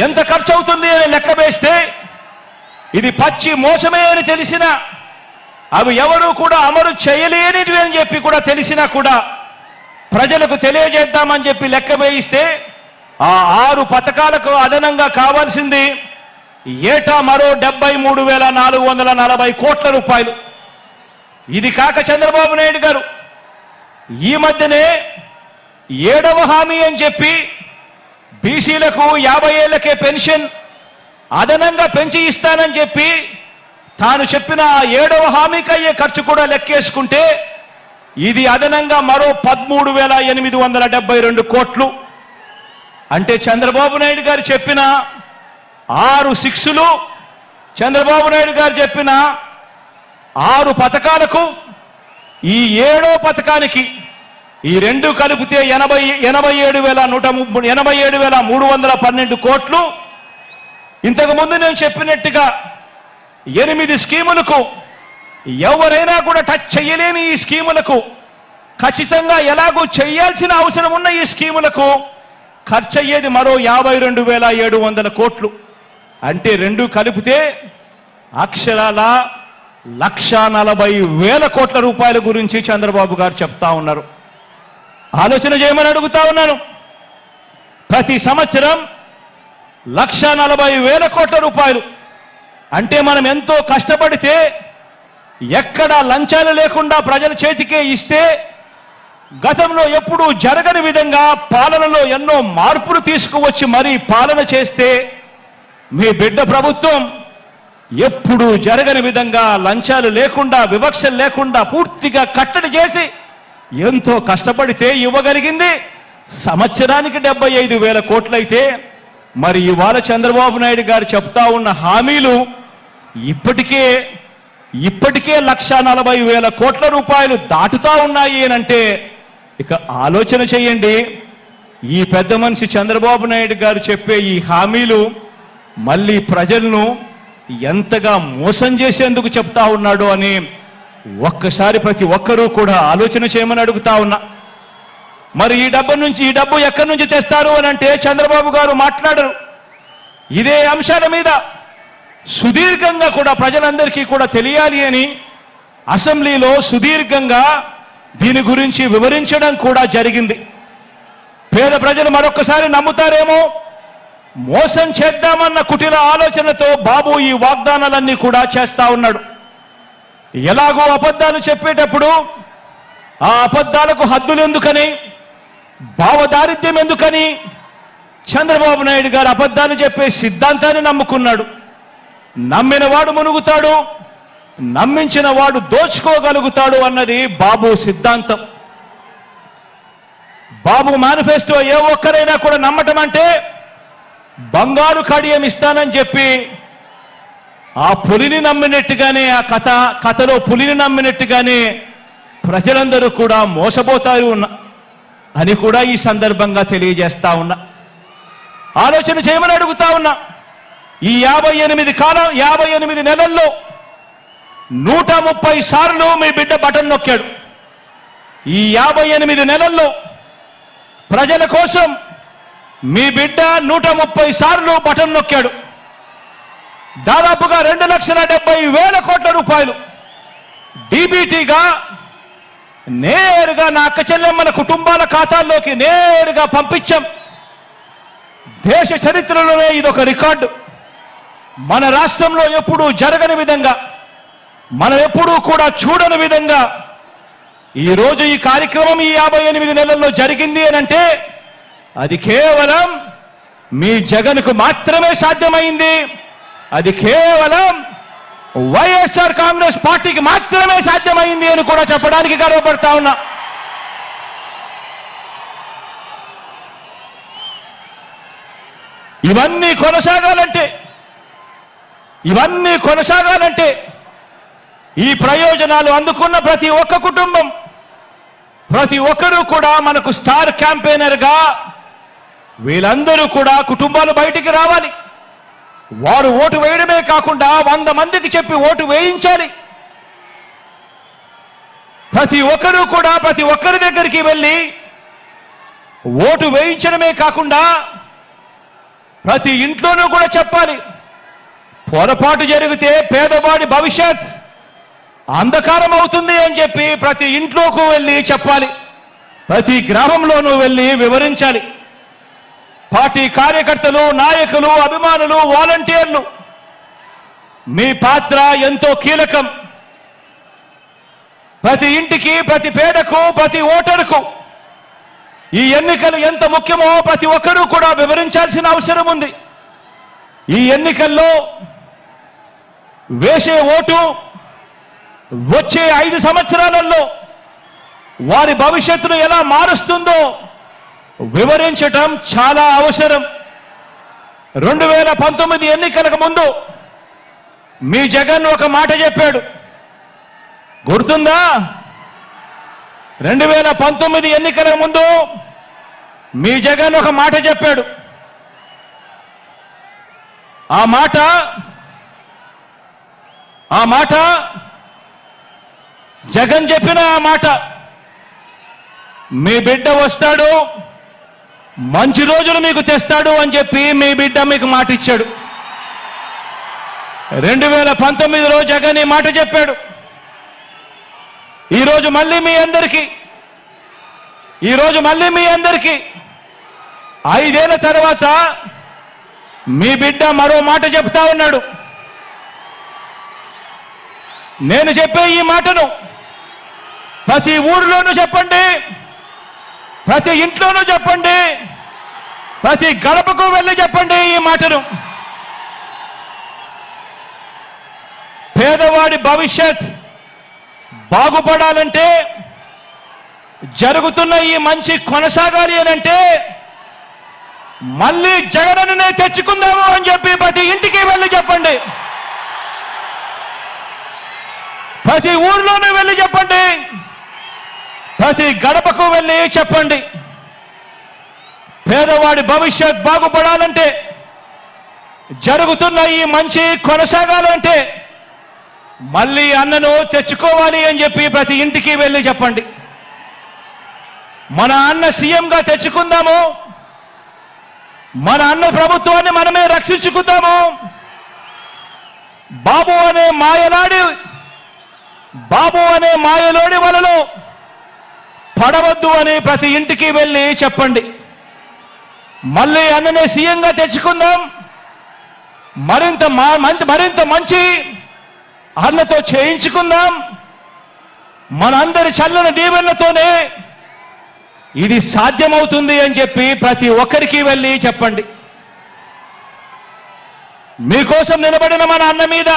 ఎంత ఖర్చు అవుతుంది అని లెక్క వేస్తే ఇది పచ్చి మోసమే అని తెలిసినా, అవి ఎవరూ కూడా అమలు చేయలేనివి అని చెప్పి కూడా తెలిసినా కూడా ప్రజలకు తెలియజేద్దామని చెప్పి లెక్క వేయిస్తే ఆ 6 పథకాలకు అదనంగా కావాల్సింది ఏటా మరో 73,440 కోట్ల రూపాయలు. ఇది కాక చంద్రబాబు నాయుడు గారు ఈ మధ్యనే 7వ హామీ అని చెప్పి బీసీలకు 50 ఏళ్లకే పెన్షన్ అదనంగా పెంచి ఇస్తానని చెప్పి తాను చెప్పిన 7వ హామీకి అయ్యే ఖర్చు కూడా లెక్కేసుకుంటే ఇది అదనంగా మరో 13,872 కోట్లు. అంటే చంద్రబాబు నాయుడు గారు చెప్పిన 6 6లు, చంద్రబాబు నాయుడు గారు చెప్పిన 6 పథకాలకు ఈ 7వ పథకానికి ఈ రెండు కలిపితే 87,312 కోట్లు. ఇంతకు ముందు నేను చెప్పినట్టుగా 8 స్కీములకు ఎవరైనా కూడా టచ్ చేయలేని ఈ స్కీములకు ఖచ్చితంగా ఎలాగూ చేయాల్సిన అవసరం ఉన్న ఈ స్కీములకు ఖర్చు అయ్యేది మరో 52,700 కోట్లు. అంటే రెండు కలిపితే అక్షరాల 1,40,000 కోట్ల రూపాయల గురించి చంద్రబాబు గారు చెప్తా ఉన్నారు. ఆలోచన చేయమని అడుగుతా ఉన్నాను. ప్రతి సంవత్సరం 1,40,000 కోట్ల రూపాయలు అంటే మనం ఎంతో కష్టపడితే ఎక్కడా లంచాలు లేకుండా ప్రజల చేతికే ఇస్తే గతంలో ఎప్పుడూ జరగని విధంగా పాలనలో ఎన్నో మార్పులు తీసుకువచ్చి మరీ పాలన చేస్తే మీ బిడ్డ ప్రభుత్వం ఎప్పుడూ జరగని విధంగా లంచాలు లేకుండా వివక్షలు లేకుండా పూర్తిగా కట్టడి చేసి ఎంతో కష్టపడితే ఇవ్వగలిగింది సంవత్సరానికి 75,000 కోట్లయితే మరి ఇవాళ చంద్రబాబు నాయుడు గారు చెప్తా ఉన్న హామీలు ఇప్పటికే 1,40,000 కోట్ల రూపాయలు దాటుతా ఉన్నాయి అనంటే ఇక ఆలోచన చేయండి. ఈ పెద్ద మనిషి చంద్రబాబు నాయుడు గారు చెప్పే ఈ హామీలు మళ్ళీ ప్రజలను ఎంతగా మోసం చేసేందుకు చెప్తా ఉన్నాడు అని ఒక్కసారి ప్రతి ఒక్కరూ కూడా ఆలోచన చేయమని అడుగుతా ఉన్నా. మరి ఈ డబ్బు ఎక్కడి నుంచి తెస్తారు అని అంటే చంద్రబాబు గారు మాట్లాడరు. ఇదే అంశాల మీద సుదీర్ఘంగా కూడా ప్రజలందరికీ కూడా తెలియాలి అని అసెంబ్లీలో సుదీర్ఘంగా దీని గురించి వివరించడం కూడా జరిగింది. పేద ప్రజలు మరొక్కసారి నమ్ముతారేమో, మోసం చేద్దామన్న కుటిల ఆలోచనతో బాబు ఈ వాగ్దానాలన్నీ కూడా చేస్తా ఉన్నాడు. ఎలాగో అబద్ధాలు చెప్పేటప్పుడు ఆ అబద్ధాలకు హద్దులు ఎందుకని, భావదారిద్ర్యం ఎందుకని చంద్రబాబు నాయుడు గారు అబద్ధాలు చెప్పే సిద్ధాంతాన్ని నమ్ముకున్నాడు. నమ్మిన వాడు మునుగుతాడు, నమ్మించిన వాడు దోచుకోగలుగుతాడు అన్నది బాబు సిద్ధాంతం. బాబు మేనిఫెస్టో ఏ ఒక్కరైనా కూడా నమ్మటం అంటే బంగారు కడియం ఇస్తానని చెప్పి ఆ పులిని నమ్మినట్టుగానే, ఆ కథలో పులిని నమ్మినట్టుగానే ప్రజలందరూ కూడా మోసపోతారు అని కూడా ఈ సందర్భంగా తెలియజేస్తా ఉన్నా. ఆలోచన చేయమని అడుగుతా ఉన్నా. ఈ 58 నెలల్లో 130 సార్లు మీ బిడ్డ బటన్ నొక్కాడు. ఈ 58 నెలల్లో ప్రజల కోసం మీ బిడ్డ 130 సార్లు బటన్ నొక్కాడు. దాదాపుగా 2,70,000 కోట్ల రూపాయలు డీబీటీగా నేరుగా నా అక్క చెల్లెమ్మల కుటుంబాల ఖాతాల్లోకి నేరుగా పంపించాం. దేశ చరిత్రలోనే ఇదొక రికార్డు. మన రాష్ట్రంలో ఎప్పుడూ జరగని విధంగా, మనం ఎప్పుడూ కూడా చూడని విధంగా ఈరోజు ఈ కార్యక్రమం ఈ 58 నెలల్లో జరిగింది అనంటే అది కేవలం మీ జగన్కు మాత్రమే సాధ్యమైంది. అది కేవలం వైఎస్ఆర్ కాంగ్రెస్ పార్టీకి మాత్రమే సాధ్యమైంది అని కూడా చెప్పడానికి గర్వపడతా ఉన్నా. ఇవన్నీ కొనసాగాలంటే ఇవన్నీ కొనసాగాలంటే ఈ ప్రయోజనాలు అందుకున్న ప్రతి ఒక్క కుటుంబం, ప్రతి ఒక్కరూ కూడా మనకు స్టార్ క్యాంపెయినర్గా వీళ్ళందరూ కూడా కుటుంబాలు బయటికి రావాలి. వారు ఓటు వేయడమే కాకుండా 100 మందికి చెప్పి ఓటు వేయించాలి. ప్రతి ఒక్కరూ కూడా ప్రతి ఒక్కరి దగ్గరికి వెళ్ళి ఓటు వేయించడమే కాకుండా ప్రతి ఇంట్లోనూ కూడా చెప్పాలి. పొరపాటు జరిగితే పేదవాడి భవిష్యత్ అంధకారం అవుతుంది అని చెప్పి ప్రతి ఇంట్లోకి వెళ్ళి చెప్పాలి. ప్రతి గ్రామంలోనూ వెళ్ళి వివరించాలి. పార్టీ కార్యకర్తలు, నాయకులు, అభిమానులు, వాలంటీర్లు మీ పాత్ర ఎంతో కీలకం. ప్రతి ఇంటికి, ప్రతి పేదకు, ప్రతి ఓటరుకు ఈ ఎన్నికలు ఎంత ముఖ్యమో ప్రతి ఒక్కరూ కూడా వివరించాల్సిన అవసరం ఉంది. ఈ ఎన్నికల్లో వేసే ఓటు వచ్చే 5 సంవత్సరాలలో వారి భవిష్యత్తును ఎలా మారుస్తుందో వివరించటం చాలా అవసరం. 2019 ఎన్నికలకు ముందు మీ జగన్ ఒక మాట చెప్పాడు, గుర్తుందా? 2019 ఎన్నికలకు ముందు మీ జగన్ ఒక మాట చెప్పాడు. ఆ మాట జగన్ చెప్పిన ఆ మాట, మీ బిడ్డ వస్తాడు, మంచి రోజులు మీకు తెస్తాడు అని చెప్పి మీ బిడ్డ మీకు మాట ఇచ్చాడు. 2019లో జగన్ ఈ మాట చెప్పాడు. ఈరోజు మళ్ళీ మీ అందరికీ 5 ఏళ్ల తర్వాత మీ బిడ్డ మరో మాట చెప్తా ఉన్నాడు. నేను చెప్పే ఈ మాటను ప్రతి ఊరిలోనూ చెప్పండి, ప్రతి ఇంట్లోనూ చెప్పండి, ప్రతి గడపకు వెళ్ళి చెప్పండి ఈ మాటను. పేదవాడి భవిష్యత్ బాగుపడాలంటే, జరుగుతున్న ఈ మంచి కొనసాగాలి అనంటే మళ్ళీ జగనన్నే తెచ్చుకుందాము అని చెప్పి ప్రతి ఇంటికి వెళ్ళి చెప్పండి, ప్రతి ఊర్లోనూ వెళ్ళి చెప్పండి, ప్రతి గడపకు వెళ్ళి చెప్పండి. పేదవాడి భవిష్యత్ బాగుపడాలంటే, జరుగుతున్న ఈ మంచి కొనసాగాలంటే మళ్ళీ అన్నను తెచ్చుకోవాలి అని చెప్పి ప్రతి ఇంటికి వెళ్ళి చెప్పండి. మన అన్న సీఎంగా తెచ్చుకుందాము, మన అన్న ప్రభుత్వాన్ని మనమే రక్షించుకుందాము. బాబు అనే మాయలోడి వలలో పడవద్దు అని ప్రతి ఇంటికి వెళ్ళి చెప్పండి. మళ్ళీ అన్ననే సీఎంగా తెచ్చుకుందాం, మరింత మంచి అన్నతో చేయించుకుందాం. మనందరి చల్లని దీవెనలతోనే ఇది సాధ్యమవుతుంది అని చెప్పి ప్రతి ఒక్కరికి వెళ్ళి చెప్పండి. మీకోసం నిలబడిన మన అన్న మీద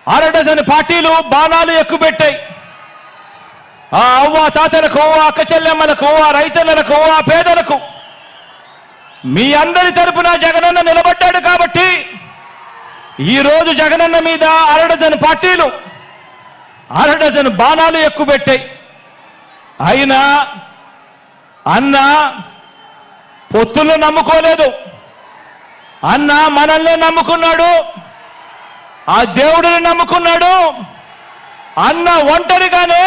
6 డజన్ పార్టీలు బాణాలు ఎక్కుపెట్టాయి. ఆ అవ్వ తాతలకు, ఆ అక్క చెల్లెమ్మలకు, ఆ రైతన్నలకు, ఆ పేదలకు మీ అందరి తరపున జగనన్న నిలబడ్డాడు కాబట్టి ఈరోజు జగనన్న మీద 6 డజన్ పార్టీలు 6 డజన్ బాణాలు ఎక్కుపెట్టాయి. అయినా అన్న పొత్తులు నమ్ముకోలేదు. అన్న మనల్ని నమ్ముకున్నాడు, ఆ దేవుడిని నమ్ముకున్నాడు. అన్న ఒంటరిగానే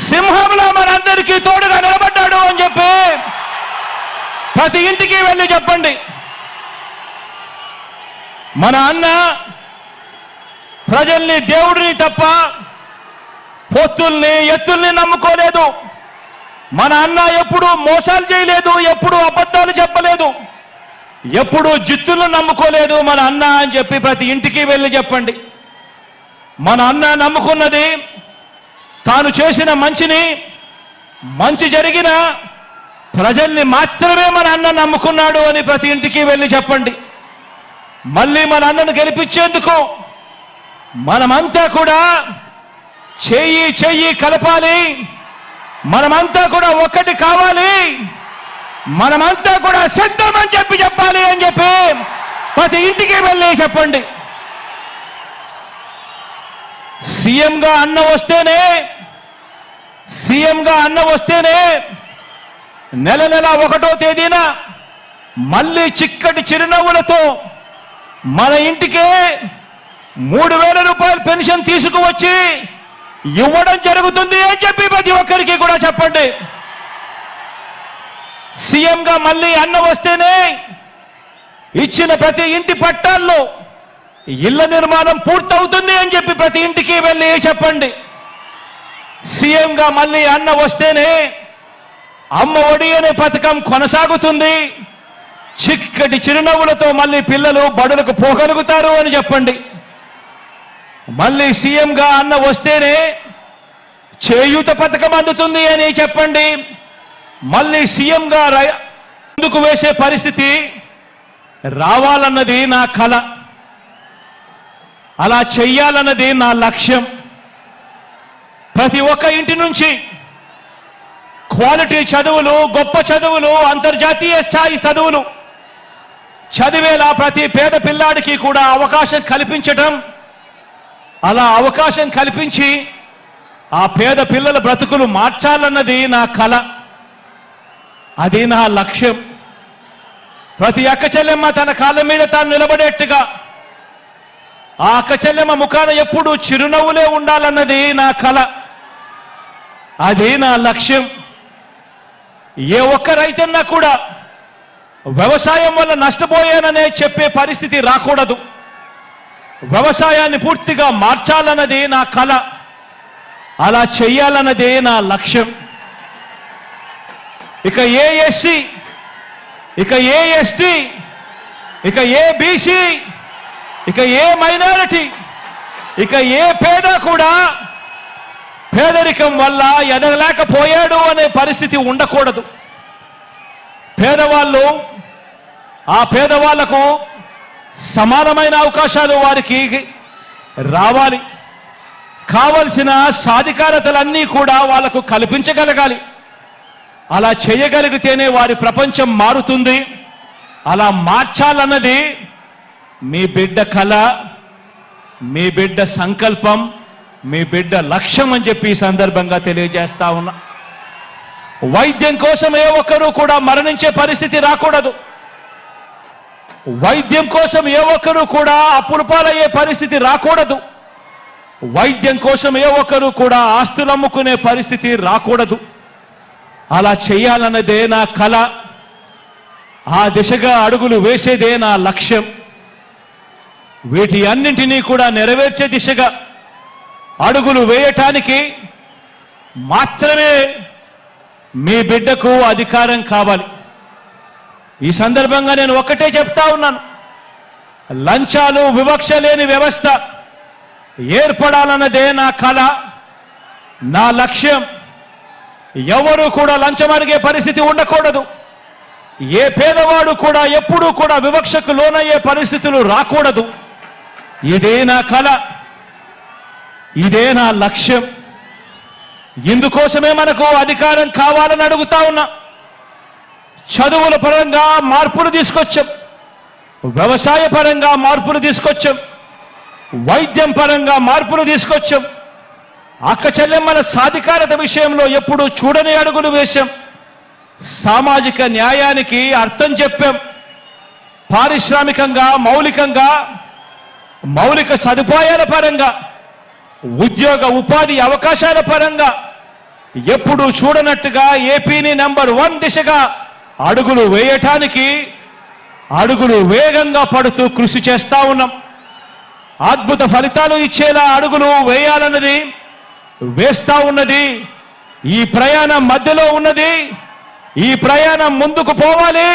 సింహంలో మనందరికీ తోడుగా నిలబడ్డాడు అని చెప్పి ప్రతి ఇంటికి వెళ్ళి చెప్పండి. మన అన్న ప్రజల్ని, దేవుడిని తప్ప పొత్తుల్ని, ఎత్తుల్ని నమ్ముకోలేదు. మన అన్న ఎప్పుడూ మోసాలు చేయలేదు, ఎప్పుడూ అబద్ధాలు చెప్పలేదు, ఎప్పుడూ జిత్తులను నమ్ముకోలేదు మన అన్న అని చెప్పి ప్రతి ఇంటికి వెళ్ళి చెప్పండి. మన అన్న నమ్ముకున్నది తాను చేసిన మంచి జరిగిన ప్రజల్ని మాత్రమే మన అన్న నమ్ముకున్నాడు అని ప్రతి ఇంటికి వెళ్ళి చెప్పండి. మళ్ళీ మన అన్నను గెలిపించేందుకు మనమంతా కూడా చెయ్యి కలపాలి, మనమంతా కూడా ఒక్కటి కావాలి, మనమంతా కూడా సిద్ధమని చెప్పాలి అని చెప్పి ప్రతి ఇంటికి వెళ్ళి చెప్పండి. సీఎంగా అన్న వస్తేనే నెల 1వ తేదీన మళ్ళీ చిక్కటి చిరునవ్వులతో మన ఇంటికే 3,000 రూపాయల పెన్షన్ తీసుకువచ్చి ఇవ్వడం జరుగుతుంది అని చెప్పి ప్రతి ఒక్కరికి కూడా చెప్పండి. సీఎంగా మళ్ళీ అన్న వస్తేనే ఇచ్చిన ప్రతి ఇంటి పట్టాల్లో ఇళ్ల నిర్మాణం పూర్తవుతుంది అని చెప్పి ప్రతి ఇంటికి వెళ్ళి చెప్పండి. సీఎంగా మళ్ళీ అన్న వస్తేనే అమ్మ ఒడి అనే పథకం కొనసాగుతుంది, చిక్కటి చిరునవ్వులతో మళ్ళీ పిల్లలు బడులకు పోగలుగుతారు అని చెప్పండి. మళ్ళీ సీఎంగా అన్న వస్తేనే చేయూత పథకం అందుతుంది అని చెప్పండి. మళ్ళీ సీఎంగా ముందుకు వేసే పరిస్థితి రావాలన్నది నా కల, అలా చెయ్యాలన్నది నా లక్ష్యం. ప్రతి ఒక్క ఇంటి నుంచి క్వాలిటీ చదువులు, గొప్ప చదువులు, అంతర్జాతీయ స్థాయి చదువులు చదివేలా ప్రతి పేద పిల్లాడికి కూడా అవకాశం కల్పించటం, అలా అవకాశం కల్పించి ఆ పేద పిల్లల బ్రతుకులు మార్చాలన్నది నా కల, అది నా లక్ష్యం. ప్రతి అక్క చెల్లెమ్మ తన కాళ్ళ మీద తాను నిలబడేట్టుగా, ఆ అక్క చెల్లెమ్మ ముఖాన ఎప్పుడూ చిరునవ్వులే ఉండాలన్నది నా కల, అది నా లక్ష్యం. ఏ ఒక్క రైతన్నా కూడా వ్యవసాయం వల్ల నష్టపోయాననే చెప్పే పరిస్థితి రాకూడదు. వ్యవసాయాన్ని పూర్తిగా మార్చాలన్నది నా కల, అలా చెయ్యాలన్నదే నా లక్ష్యం. ఇక ఏ ఎస్సీ, ఇక ఏ ఎస్టీ, ఇక ఏ బీసీ, ఇక ఏ మైనారిటీ, ఇక ఏ పేద కూడా పేదరికం వల్ల ఎదగలేకపోయాడు అనే పరిస్థితి ఉండకూడదు. పేదవాళ్ళు, ఆ పేదవాళ్లకు సమానమైన అవకాశాలు వారికి రావాలి. కావలసిన సాధికారతలన్నీ కూడా వాళ్లకు కల్పించగలగాలి. అలా చేయగలిగితేనే వారి ప్రపంచం మారుతుంది. అలా మార్చాలన్నది మీ బిడ్డ కల, మీ బిడ్డ సంకల్పం, మీ బిడ్డ లక్ష్యం అని చెప్పి ఈ సందర్భంగా తెలియజేస్తా ఉన్నా. వైద్యం కోసం ఏ ఒక్కరూ కూడా మరణించే పరిస్థితి రాకూడదు. వైద్యం కోసం ఏ ఒక్కరూ కూడా అప్పుల పాలయ్యే పరిస్థితి రాకూడదు. వైద్యం కోసం ఏ ఒక్కరూ కూడా ఆస్తులు అమ్ముకునే పరిస్థితి రాకూడదు. అలా చేయాలన్నదే నా కల, ఆ దిశగా అడుగులు వేసేదే నా లక్ష్యం. వీటి అన్నింటినీ కూడా నెరవేర్చే దిశగా అడుగులు వేయటానికి మాత్రమే మీ బిడ్డకు అధికారం కావాలి. ఈ సందర్భంగా నేను ఒక్కటే చెప్తా ఉన్నాను, లంచాలు, వివక్ష లేని వ్యవస్థ ఏర్పడాలన్నదే నా కల, నా లక్ష్యం. ఎవరు కూడా లంచం అడిగే పరిస్థితి ఉండకూడదు. ఏ పేదవాడు కూడా ఎప్పుడూ కూడా వివక్షకు లోనయ్యే పరిస్థితులు రాకూడదు. ఇదే నా కల, ఇదే నా లక్ష్యం. ఇందుకోసమే మనకు అధికారం కావాలని అడుగుతా ఉన్నా. చదువుల పరంగా మార్పులు తీసుకొచ్చాం, వ్యవసాయ పరంగా మార్పులు తీసుకొచ్చాం, వైద్యం పరంగా మార్పులు తీసుకొచ్చాం, అక్క చెల్లెమ్మల సాధికారత విషయంలో ఎప్పుడూ చూడని అడుగులు వేశాం. సామాజిక న్యాయానికి అర్థం చెప్పాం. పారిశ్రామికంగా, మౌలిక సదుపాయాల పరంగా, ఉద్యోగ ఉపాధి అవకాశాల పరంగా ఎప్పుడూ చూడనట్టుగా ఏపీని నంబర్ 1 దిశగా అడుగులు వేయటానికి అడుగులు వేగంగా పడుతూ కృషి చేస్తా ఉన్నాం. అద్భుత ఫలితాలు ఇచ్చేలా అడుగులు వేయాలన్నది వేస్తా ఉన్నది. ఈ ప్రయాణం మధ్యలో ఉన్నది. ఈ ప్రయాణం ముందుకు పోవాలి.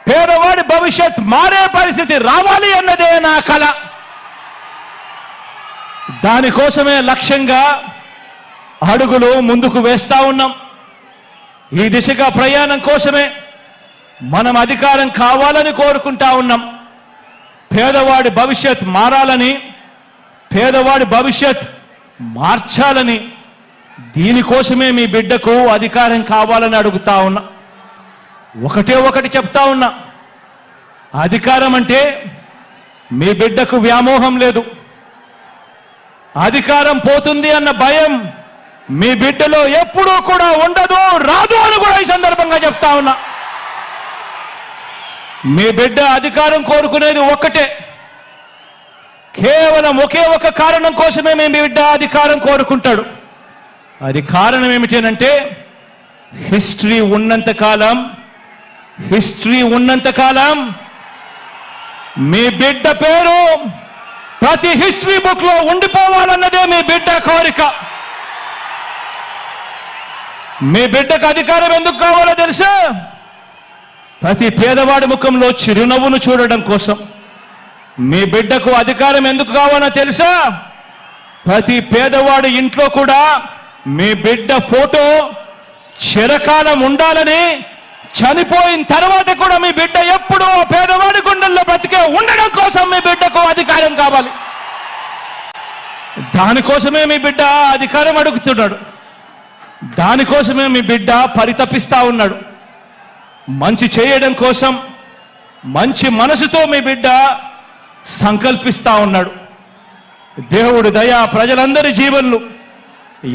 పేదవాడి భవిష్యత్ మారే పరిస్థితి రావాలి అన్నదే నా కల. దానికోసమే లక్ష్యంగా అడుగులు ముందుకు వేస్తా ఉన్నాం. ఈ దిశగా ప్రయాణం కోసమే మనం అధికారం కావాలని కోరుకుంటా ఉన్నాం. పేదవాడి భవిష్యత్ మారాలని, పేదవాడి భవిష్యత్ మార్చాలని, దీనికోసమే మీ బిడ్డకు అధికారం కావాలని అడుగుతా ఉన్నా. ఒకటే ఒకటి చెప్తా ఉన్నా, అధికారం అంటే మీ బిడ్డకు వ్యామోహం లేదు. అధికారం పోతుంది అన్న భయం మీ బిడ్డలో ఎప్పుడూ కూడా ఉండదు, రాదు అని కూడా ఈ సందర్భంగా చెప్తా ఉన్నా. మీ బిడ్డ అధికారం కోరుకునేది ఒక్కటే, కేవలం ఒకే ఒక కారణం కోసమే మీ బిడ్డ అధికారం కోరుకుంటాడు. అది కారణం ఏమిటంటే హిస్టరీ ఉన్నంతకాలం మీ బిడ్డ పేరు ప్రతి హిస్టరీ బుక్ లో ఉండిపోవాలన్నదే మీ బిడ్డ కోరిక. మీ బిడ్డకు అధికారం ఎందుకు కావాలో తెలుసా? ప్రతి పేదవాడి ముఖంలో చిరునవ్వును చూడడం కోసం. మీ బిడ్డకు అధికారం ఎందుకు కావాలో తెలుసా? ప్రతి పేదవాడి ఇంట్లో కూడా మీ బిడ్డ ఫోటో చిరకాలం ఉండాలని, చనిపోయిన తర్వాత కూడా మీ బిడ్డ ఎప్పుడూ పేదవాడి గుండెల్లో బ్రతికే ఉండడం కోసం మీ బిడ్డకు అధికారం కావాలి. దానికోసమే మీ బిడ్డ అధికారం అడుగుతున్నాడు. దానికోసమే మీ బిడ్డ పరితపిస్తా ఉన్నాడు. మంచి చేయడం కోసం మంచి మనసుతో మీ బిడ్డ సంకల్పిస్తా ఉన్నాడు. దేవుడి దయ ప్రజలందరి జీవన్లు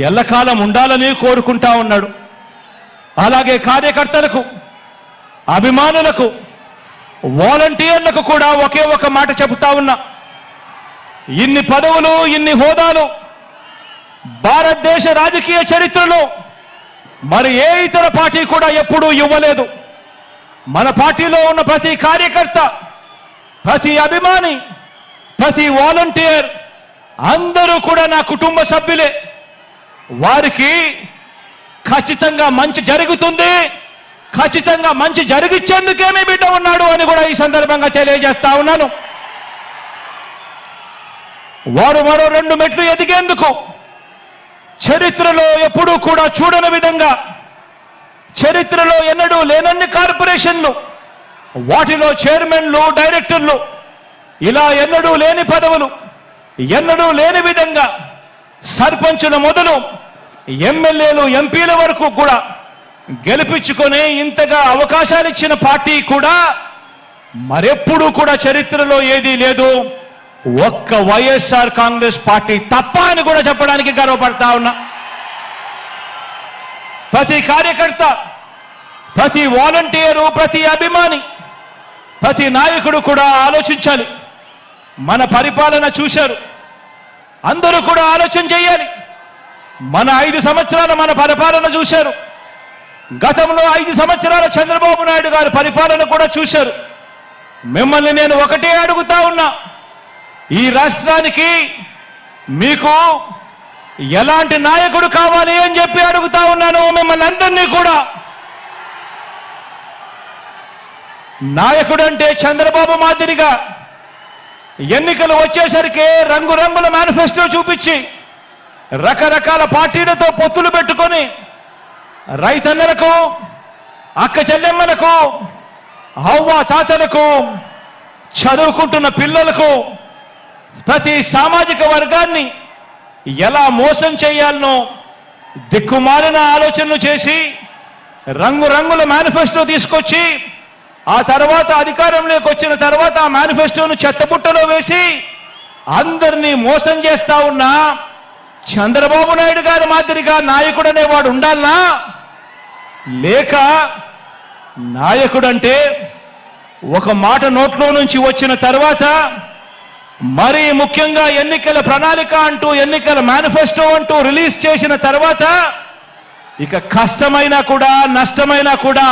ఎల్లకాలం ఉండాలని కోరుకుంటా ఉన్నాడు. అలాగే కార్యకర్తలకు, అభిమానులకు, వాలంటీర్లకు కూడా ఒకే ఒక మాట చెబుతా ఉన్నా. ఇన్ని పదవులు, ఇన్ని హోదాలు భారతదేశ రాజకీయ చరిత్రలో మరి ఏ ఇతర పార్టీ కూడా ఎప్పుడూ ఇవ్వలేదు. మన పార్టీలో ఉన్న ప్రతి కార్యకర్త, ప్రతి అభిమాని, ప్రతి వాలంటీర్ అందరూ కూడా నా కుటుంబ సభ్యులే. వారికి ఖచ్చితంగా మంచి జరుగుతుంది, ఖచ్చితంగా మంచి జరిగించేందుకే మీ బిడ్డ ఉన్నాడు అని కూడా ఈ సందర్భంగా తెలియజేస్తా ఉన్నాను. వారు మరో 2 మెట్లు ఎదిగేందుకు చరిత్రలో ఎప్పుడూ కూడా చూడని విధంగా, చరిత్రలో ఎన్నడూ లేనన్ని కార్పొరేషన్లు, వాటిలో చైర్మన్లు, డైరెక్టర్లు, ఇలా ఎన్నడూ లేని పదవులు, ఎన్నడూ లేని విధంగా సర్పంచుల మొదలు ఎమ్మెల్యేలు, ఎంపీల వరకు కూడా గెలిపించుకొని ఇంతగా అవకాశాలు ఇచ్చిన పార్టీ కూడా మరెప్పుడూ కూడా చరిత్రలో ఏదీ లేదు, ఒక్క వైఎస్ఆర్ కాంగ్రెస్ పార్టీ తప్ప అని కూడా చెప్పడానికి గర్వపడతా ఉన్నా. ప్రతి కార్యకర్త, ప్రతి వాలంటీరు, ప్రతి అభిమాని, ప్రతి నాయకుడు కూడా ఆలోచించాలి. మన పరిపాలన చూశారు, అందరూ కూడా ఆలోచన చేయాలి. మన 5 సంవత్సరాల మన పరిపాలన చూశారు. గతంలో 5 సంవత్సరాల చంద్రబాబు నాయుడు గారి పరిపాలన కూడా చూశారు. మిమ్మల్ని నేను ఒకటే అడుగుతా ఉన్నా, ఈ రాష్ట్రానికి మీకు ఎలాంటి నాయకుడు కావాలి అని చెప్పి అడుగుతా ఉన్నాను మిమ్మల్ని అందరినీ కూడా. నాయకుడు అంటే చంద్రబాబు మాదిరిగా ఎన్నికలు వచ్చేసరికి రంగురంగుల మేనిఫెస్టో చూపించి రకరకాల పార్టీలతో పొత్తులు పెట్టుకొని రైతన్నలకు, అక్క చెల్లెమ్మలకు, అవ్వ తాతలకు, చదువుకుంటున్న పిల్లలకు, ప్రతి సామాజిక వర్గాన్ని ఎలా మోసం చేయాలనో దిక్కుమాలిన ఆలోచనలు చేసి రంగురంగుల మేనిఫెస్టో తీసుకొచ్చి ఆ తర్వాత అధికారంలోకి వచ్చిన తర్వాత ఆ మేనిఫెస్టోను చెత్తబుట్టలో వేసి అందరినీ మోసం చేస్తా ఉన్నా చంద్రబాబు నాయుడు గారి మాదిరిగా నాయకుడు అనేవాడు ఉండాలనా? లేక నాయకుడంటే ఒక మాట నోట్లో నుంచి వచ్చిన తర్వాత మరీ ముఖ్యంగా ఎన్నికల ప్రణాళిక అంటూ, ఎన్నికల మేనిఫెస్టో అంటూ రిలీజ్ చేసిన తర్వాత ఇక కష్టమైనా కూడా, నష్టమైనా కూడా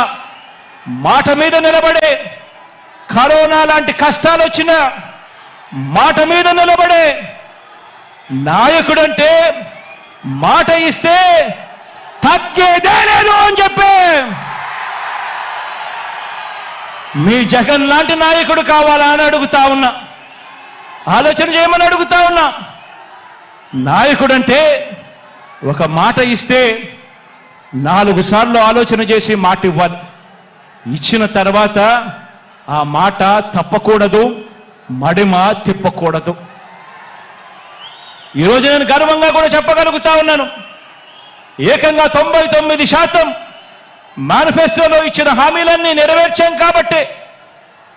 మాట మీద నిలబడే, కరోనా లాంటి కష్టాలు వచ్చినా మాట మీద నిలబడే నాయకుడంటే మాట ఇస్తే తగ్గేదే లేదు అని చెప్పే మీ జగన్ లాంటి నాయకుడు కావాలా అని అడుగుతా ఉన్నా. ఆలోచన చేయమని అడుగుతా ఉన్నా. నాయకుడంటే ఒక మాట ఇస్తే 4 సార్లు ఆలోచన చేసి మాట ఇవ్వాలి. ఇచ్చిన తర్వాత ఆ మాట తప్పకూడదు, మడిమ తిప్పకూడదు. ఈరోజు నేను గర్వంగా కూడా చెప్పగలుగుతా ఉన్నాను, ఏకంగా 99% మేనిఫెస్టోలో ఇచ్చిన హామీలన్నీ నెరవేర్చాం కాబట్టి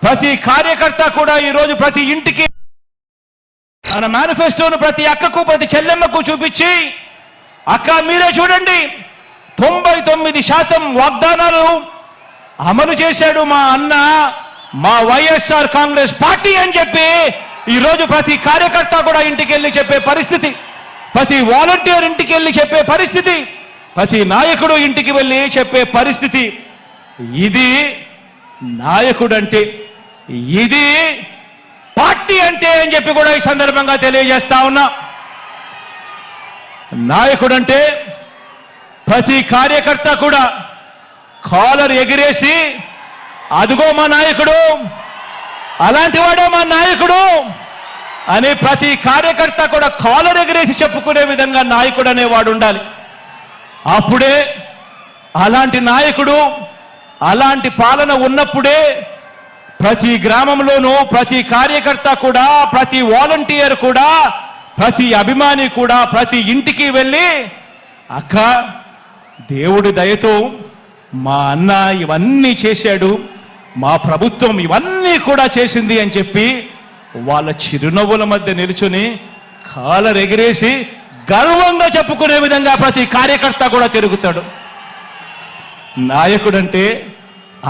ప్రతి కార్యకర్త కూడా ఈరోజు ప్రతి ఇంటికి తన మేనిఫెస్టోను ప్రతి అక్కకు ప్రతి చెల్లెమ్మకు చూపించి, అక్క మీరే చూడండి 99% వాగ్దానాలు అమలు చేశాడు మా అన్న, మా వైఎస్ఆర్ కాంగ్రెస్ పార్టీ అని చెప్పి ఈరోజు ప్రతి కార్యకర్త కూడా ఇంటికి వెళ్ళి చెప్పే పరిస్థితి, ప్రతి వాలంటీర్ ఇంటికి వెళ్ళి చెప్పే పరిస్థితి, ప్రతి నాయకుడు ఇంటికి వెళ్ళి చెప్పే పరిస్థితి. ఇది నాయకుడంటే, ఇది పార్టీ అంటే అని చెప్పి కూడా ఈ సందర్భంగా తెలియజేస్తా ఉన్నా. నాయకుడంటే ప్రతి కార్యకర్త కూడా కాలర్ ఎగిరేసి అదిగో మా నాయకుడు, అలాంటి వాడే మా నాయకుడు అని ప్రతి కార్యకర్త కూడా కాలర్ ఎగిరేసి చెప్పుకునే విధంగా నాయకుడు అనేవాడు ఉండాలి. అప్పుడే అలాంటి నాయకుడు, అలాంటి పాలన ఉన్నప్పుడే ప్రతి గ్రామంలోనూ ప్రతి కార్యకర్త కూడా, ప్రతి వాలంటీర్ కూడా, ప్రతి అభిమాని కూడా ప్రతి ఇంటికి వెళ్ళి అక్క దేవుడి దయతో మా అన్న ఇవన్నీ చేశాడు, మా ప్రభుత్వం ఇవన్నీ కూడా చేసింది అని చెప్పి వాళ్ళ చిరునవ్వుల మధ్య నిలుచుని కాలర్ ఎగిరేసి గర్వంగా చెప్పుకునే విధంగా ప్రతి కార్యకర్త కూడా తిరుగుతాడు. నాయకుడంటే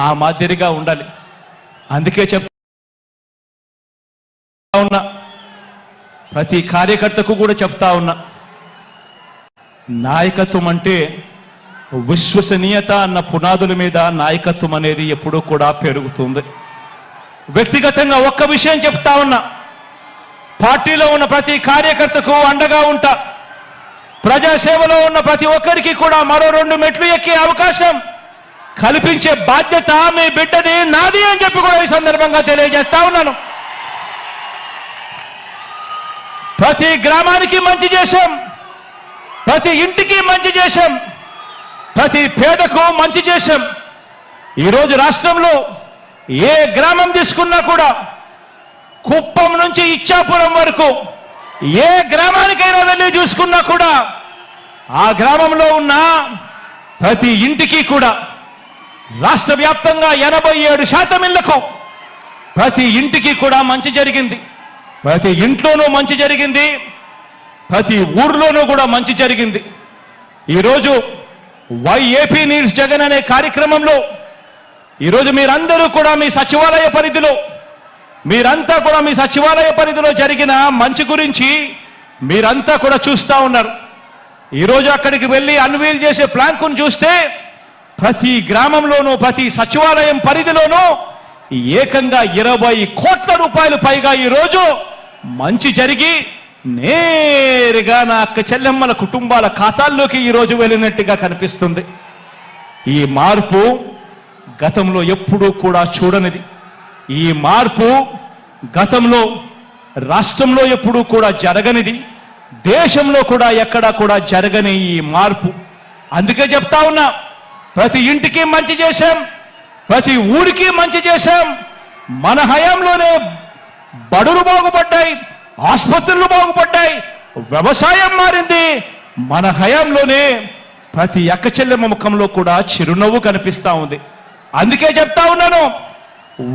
ఆ మాదిరిగా ఉండాలి. అందుకే చెప్తా ఉన్నా, ప్రతి కార్యకర్తకు కూడా చెప్తా ఉన్నా, నాయకత్వం అంటే విశ్వసనీయత అన్న పునాదుల మీద నాయకత్వం అనేది ఎప్పుడూ కూడా పెరుగుతుంది. వ్యక్తిగతంగా ఒక్క విషయం చెప్తా ఉన్నా, పార్టీలో ఉన్న ప్రతి కార్యకర్తకు అండగా ఉంటా. ప్రజాసేవలో ఉన్న ప్రతి ఒక్కరికి కూడా మరో 2 మెట్లు ఎక్కే అవకాశం కల్పించే బాధ్యత మీ బిడ్డది, నాది అని చెప్పి కూడా ఈ సందర్భంగా తెలియజేస్తా ఉన్నాను. ప్రతి గ్రామానికి మంచి చేశాం, ప్రతి ఇంటికి మంచి చేశాం, ప్రతి పేదకు మంచి చేశాం. ఈరోజు రాష్ట్రంలో ఏ గ్రామం తీసుకున్నా కూడా, కుప్పం నుంచి ఇచ్చాపురం వరకు ఏ గ్రామానికైనా వెళ్ళి చూసుకున్నా కూడా ఆ గ్రామంలో ఉన్న ప్రతి ఇంటికి కూడా రాష్ట్ర వ్యాప్తంగా 87% ఇళ్లకు ప్రతి ఇంటికి కూడా మంచి జరిగింది. ప్రతి ఇంట్లోనూ మంచి జరిగింది, ప్రతి ఊర్లోనూ కూడా మంచి జరిగింది. ఈరోజు వైఏపీ నీడ్స్ జగన్ అనే కార్యక్రమంలో ఈరోజు మీరందరూ కూడా మీ సచివాలయ పరిధిలో, మీరంతా కూడా మీ సచివాలయ పరిధిలో జరిగిన మంచి గురించి మీరంతా కూడా చూస్తా ఉన్నారు. ఈరోజు అక్కడికి వెళ్ళి అన్వీల్ చేసే ప్లాంకును చూస్తే ప్రతి గ్రామంలోనూ ప్రతి సచివాలయం పరిధిలోనూ ఏకంగా 20 కోట్ల రూపాయలు పైగా ఈరోజు మంచి జరిగి నేరుగా నా అక్క చెల్లెమ్మల కుటుంబాల ఖాతాల్లోకి ఈరోజు వెళ్ళినట్టుగా కనిపిస్తుంది. ఈ మార్పు గతంలో ఎప్పుడూ కూడా చూడనిది. ఈ మార్పు గతంలో రాష్ట్రంలో ఎప్పుడూ కూడా జరగనిది, దేశంలో కూడా ఎక్కడా కూడా జరగని ఈ మార్పు. అందుకే చెప్తా ఉన్నా, ప్రతి ఇంటికి మంచి చేశాం, ప్రతి ఊరికి మంచి చేశాం. మన హయాంలోనే బడులు బాగుపడ్డాయి, ఆసుపత్రులు బాగుపడ్డాయి, వ్యవసాయం మారింది. మన హయాంలోనే ప్రతి అక్క చెల్లెమ్మ ముఖంలో కూడా చిరునవ్వు కనిపిస్తా ఉంది. అందుకే చెప్తా ఉన్నాను,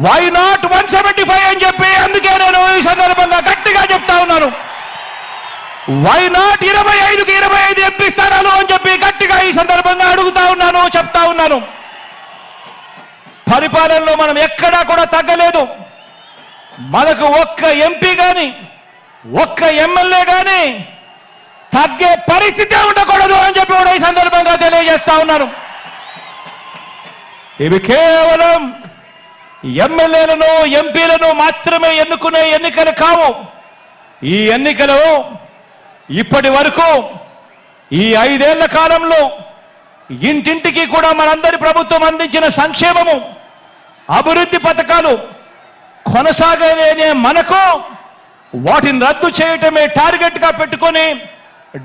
వై నాట్ 175 అని చెప్పి అందుకే నేను ఈ సందర్భంగా గట్టిగా చెప్తా ఉన్నాను. వై నాట్ 25కి 25 ఎంపీ స్థానాలు అని చెప్పి గట్టిగా ఈ సందర్భంగా అడుగుతా ఉన్నాను, చెప్తా ఉన్నాను. పరిపాలనలో మనం ఎక్కడా కూడా తగ్గలేదు. మనకు ఒక్క ఎంపీ కానీ ఒక్క ఎమ్మెల్యే కానీ తగ్గే పరిస్థితి ఉండకూడదు అని చెప్పి కూడా ఈ సందర్భంగా తెలియజేస్తా ఉన్నాను. ఇవి కేవలం ఎమ్మెల్యేలను ఎంపీలను మాత్రమే ఎన్నుకునే ఎన్నికలు కావు. ఈ ఎన్నికలు ఇప్పటి వరకు ఈ 5 ఏళ్ల కాలంలో ఇంటింటికి కూడా మనందరి ప్రభుత్వం అందించిన సంక్షేమము, అభివృద్ధి పథకాలు కొనసాగలేనే మనకు వాటిని రద్దు చేయటమే టార్గెట్ గా పెట్టుకొని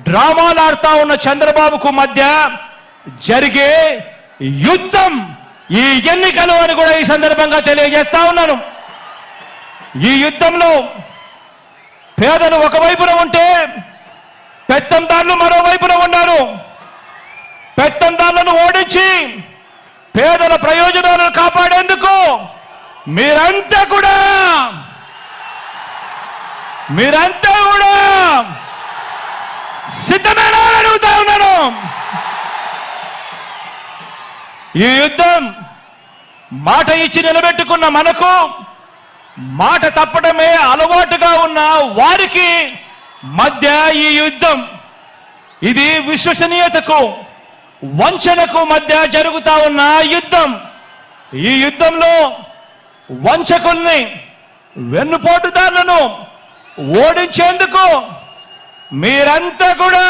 డ్రామాలు ఆడుతా ఉన్న చంద్రబాబుకు మధ్య జరిగే యుద్ధం ఈ ఎన్నికలు అని కూడా ఈ సందర్భంగా తెలియజేస్తా ఉన్నాను. ఈ యుద్ధంలో పేదలు ఒకవైపున ఉంటే పెత్తందారులు మరోవైపున ఉన్నారు. పెత్తందారులను ఓడించి పేదల ప్రయోజనాలను కాపాడేందుకు మీరంతా కూడా సిద్ధమేనా అని అడుగుతా ఉన్నాను. ఈ యుద్ధం మాట ఇచ్చి నిలబెట్టుకున్న మనకు మాట తప్పడమే అలవాటుగా ఉన్న వారికి మధ్య ఈ యుద్ధం. ఇది విశ్వసనీయతకు వంచనకు మధ్య జరుగుతా ఉన్న యుద్ధం. ఈ యుద్ధంలో వంచకుల్ని వెన్నుపోటుదారులను ఓడించేందుకు మీరంతా కూడా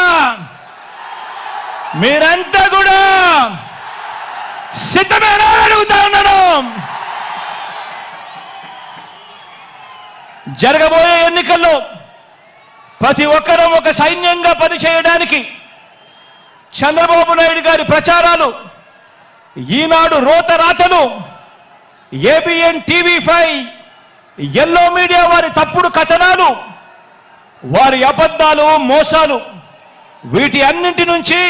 సిద్ధమేనా అడుగుతా ఉన్నాను. జరగబోయే ఎన్నికల్లో ప్రతి ఒక్కరూ ఒక సైన్యంగా పనిచేయడానికి చంద్రబాబు నాయుడు గారి ప్రచారాలు, ఈనాడు రోత రాతలు, ఏబిఎన్ టీవీ5, ఎల్లో మీడియా వారి తప్పుడు కథనాలు, వారి అబద్ధాలు, మోసాలు, వీటి అన్నింటి నుంచి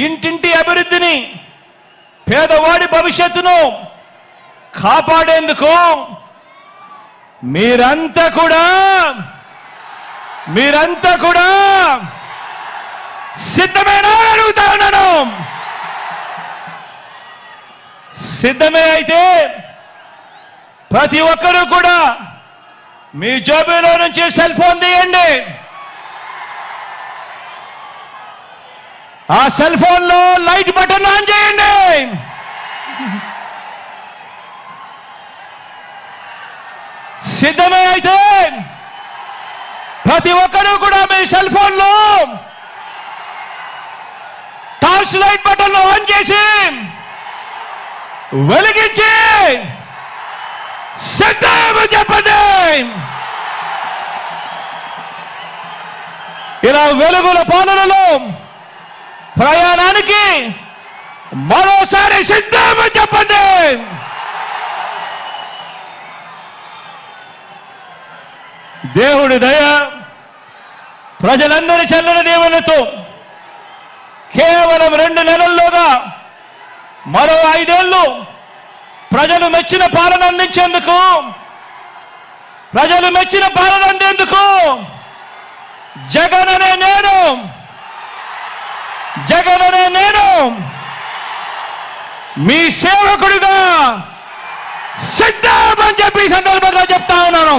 ఇంటింటి అభివృద్ధిని, పేదవాడి భవిష్యత్తును కాపాడేందుకు మీరంతా కూడా సిద్ధమేనా అడుగుతా ఉన్నాను. సిద్ధమే అయితే ప్రతి ఒక్కరూ కూడా మీ జేబులో నుంచి సెల్ ఫోన్ తీయండి. ఆ సెల్ ఫోన్ లో లైట్ బటన్ ఆన్ చేయండి. సిద్ధమే అయితే ప్రతి ఒక్కరూ కూడా మీ సెల్ ఫోన్ లో టార్చ్ లైట్ బటన్ ఆన్ చేసి వెలిగించి సిద్ధమని చెప్పండి. ఇలా వెలుగుల పాలనలో ప్రయాణానికి మరోసారి సిద్ధమని చెప్పండి. దేవుడి దయ, ప్రజలందరి చల్లని దీవెనతో కేవలం 2 నెలల్లోగా మరో 5 ఏళ్లు ప్రజలు మెచ్చిన పాలన అందించేందుకు, జగననే నేను మీ సేవకుడిగా సిద్ధమని చెప్పి ఈ సందర్భంగా చెప్తా ఉన్నాను.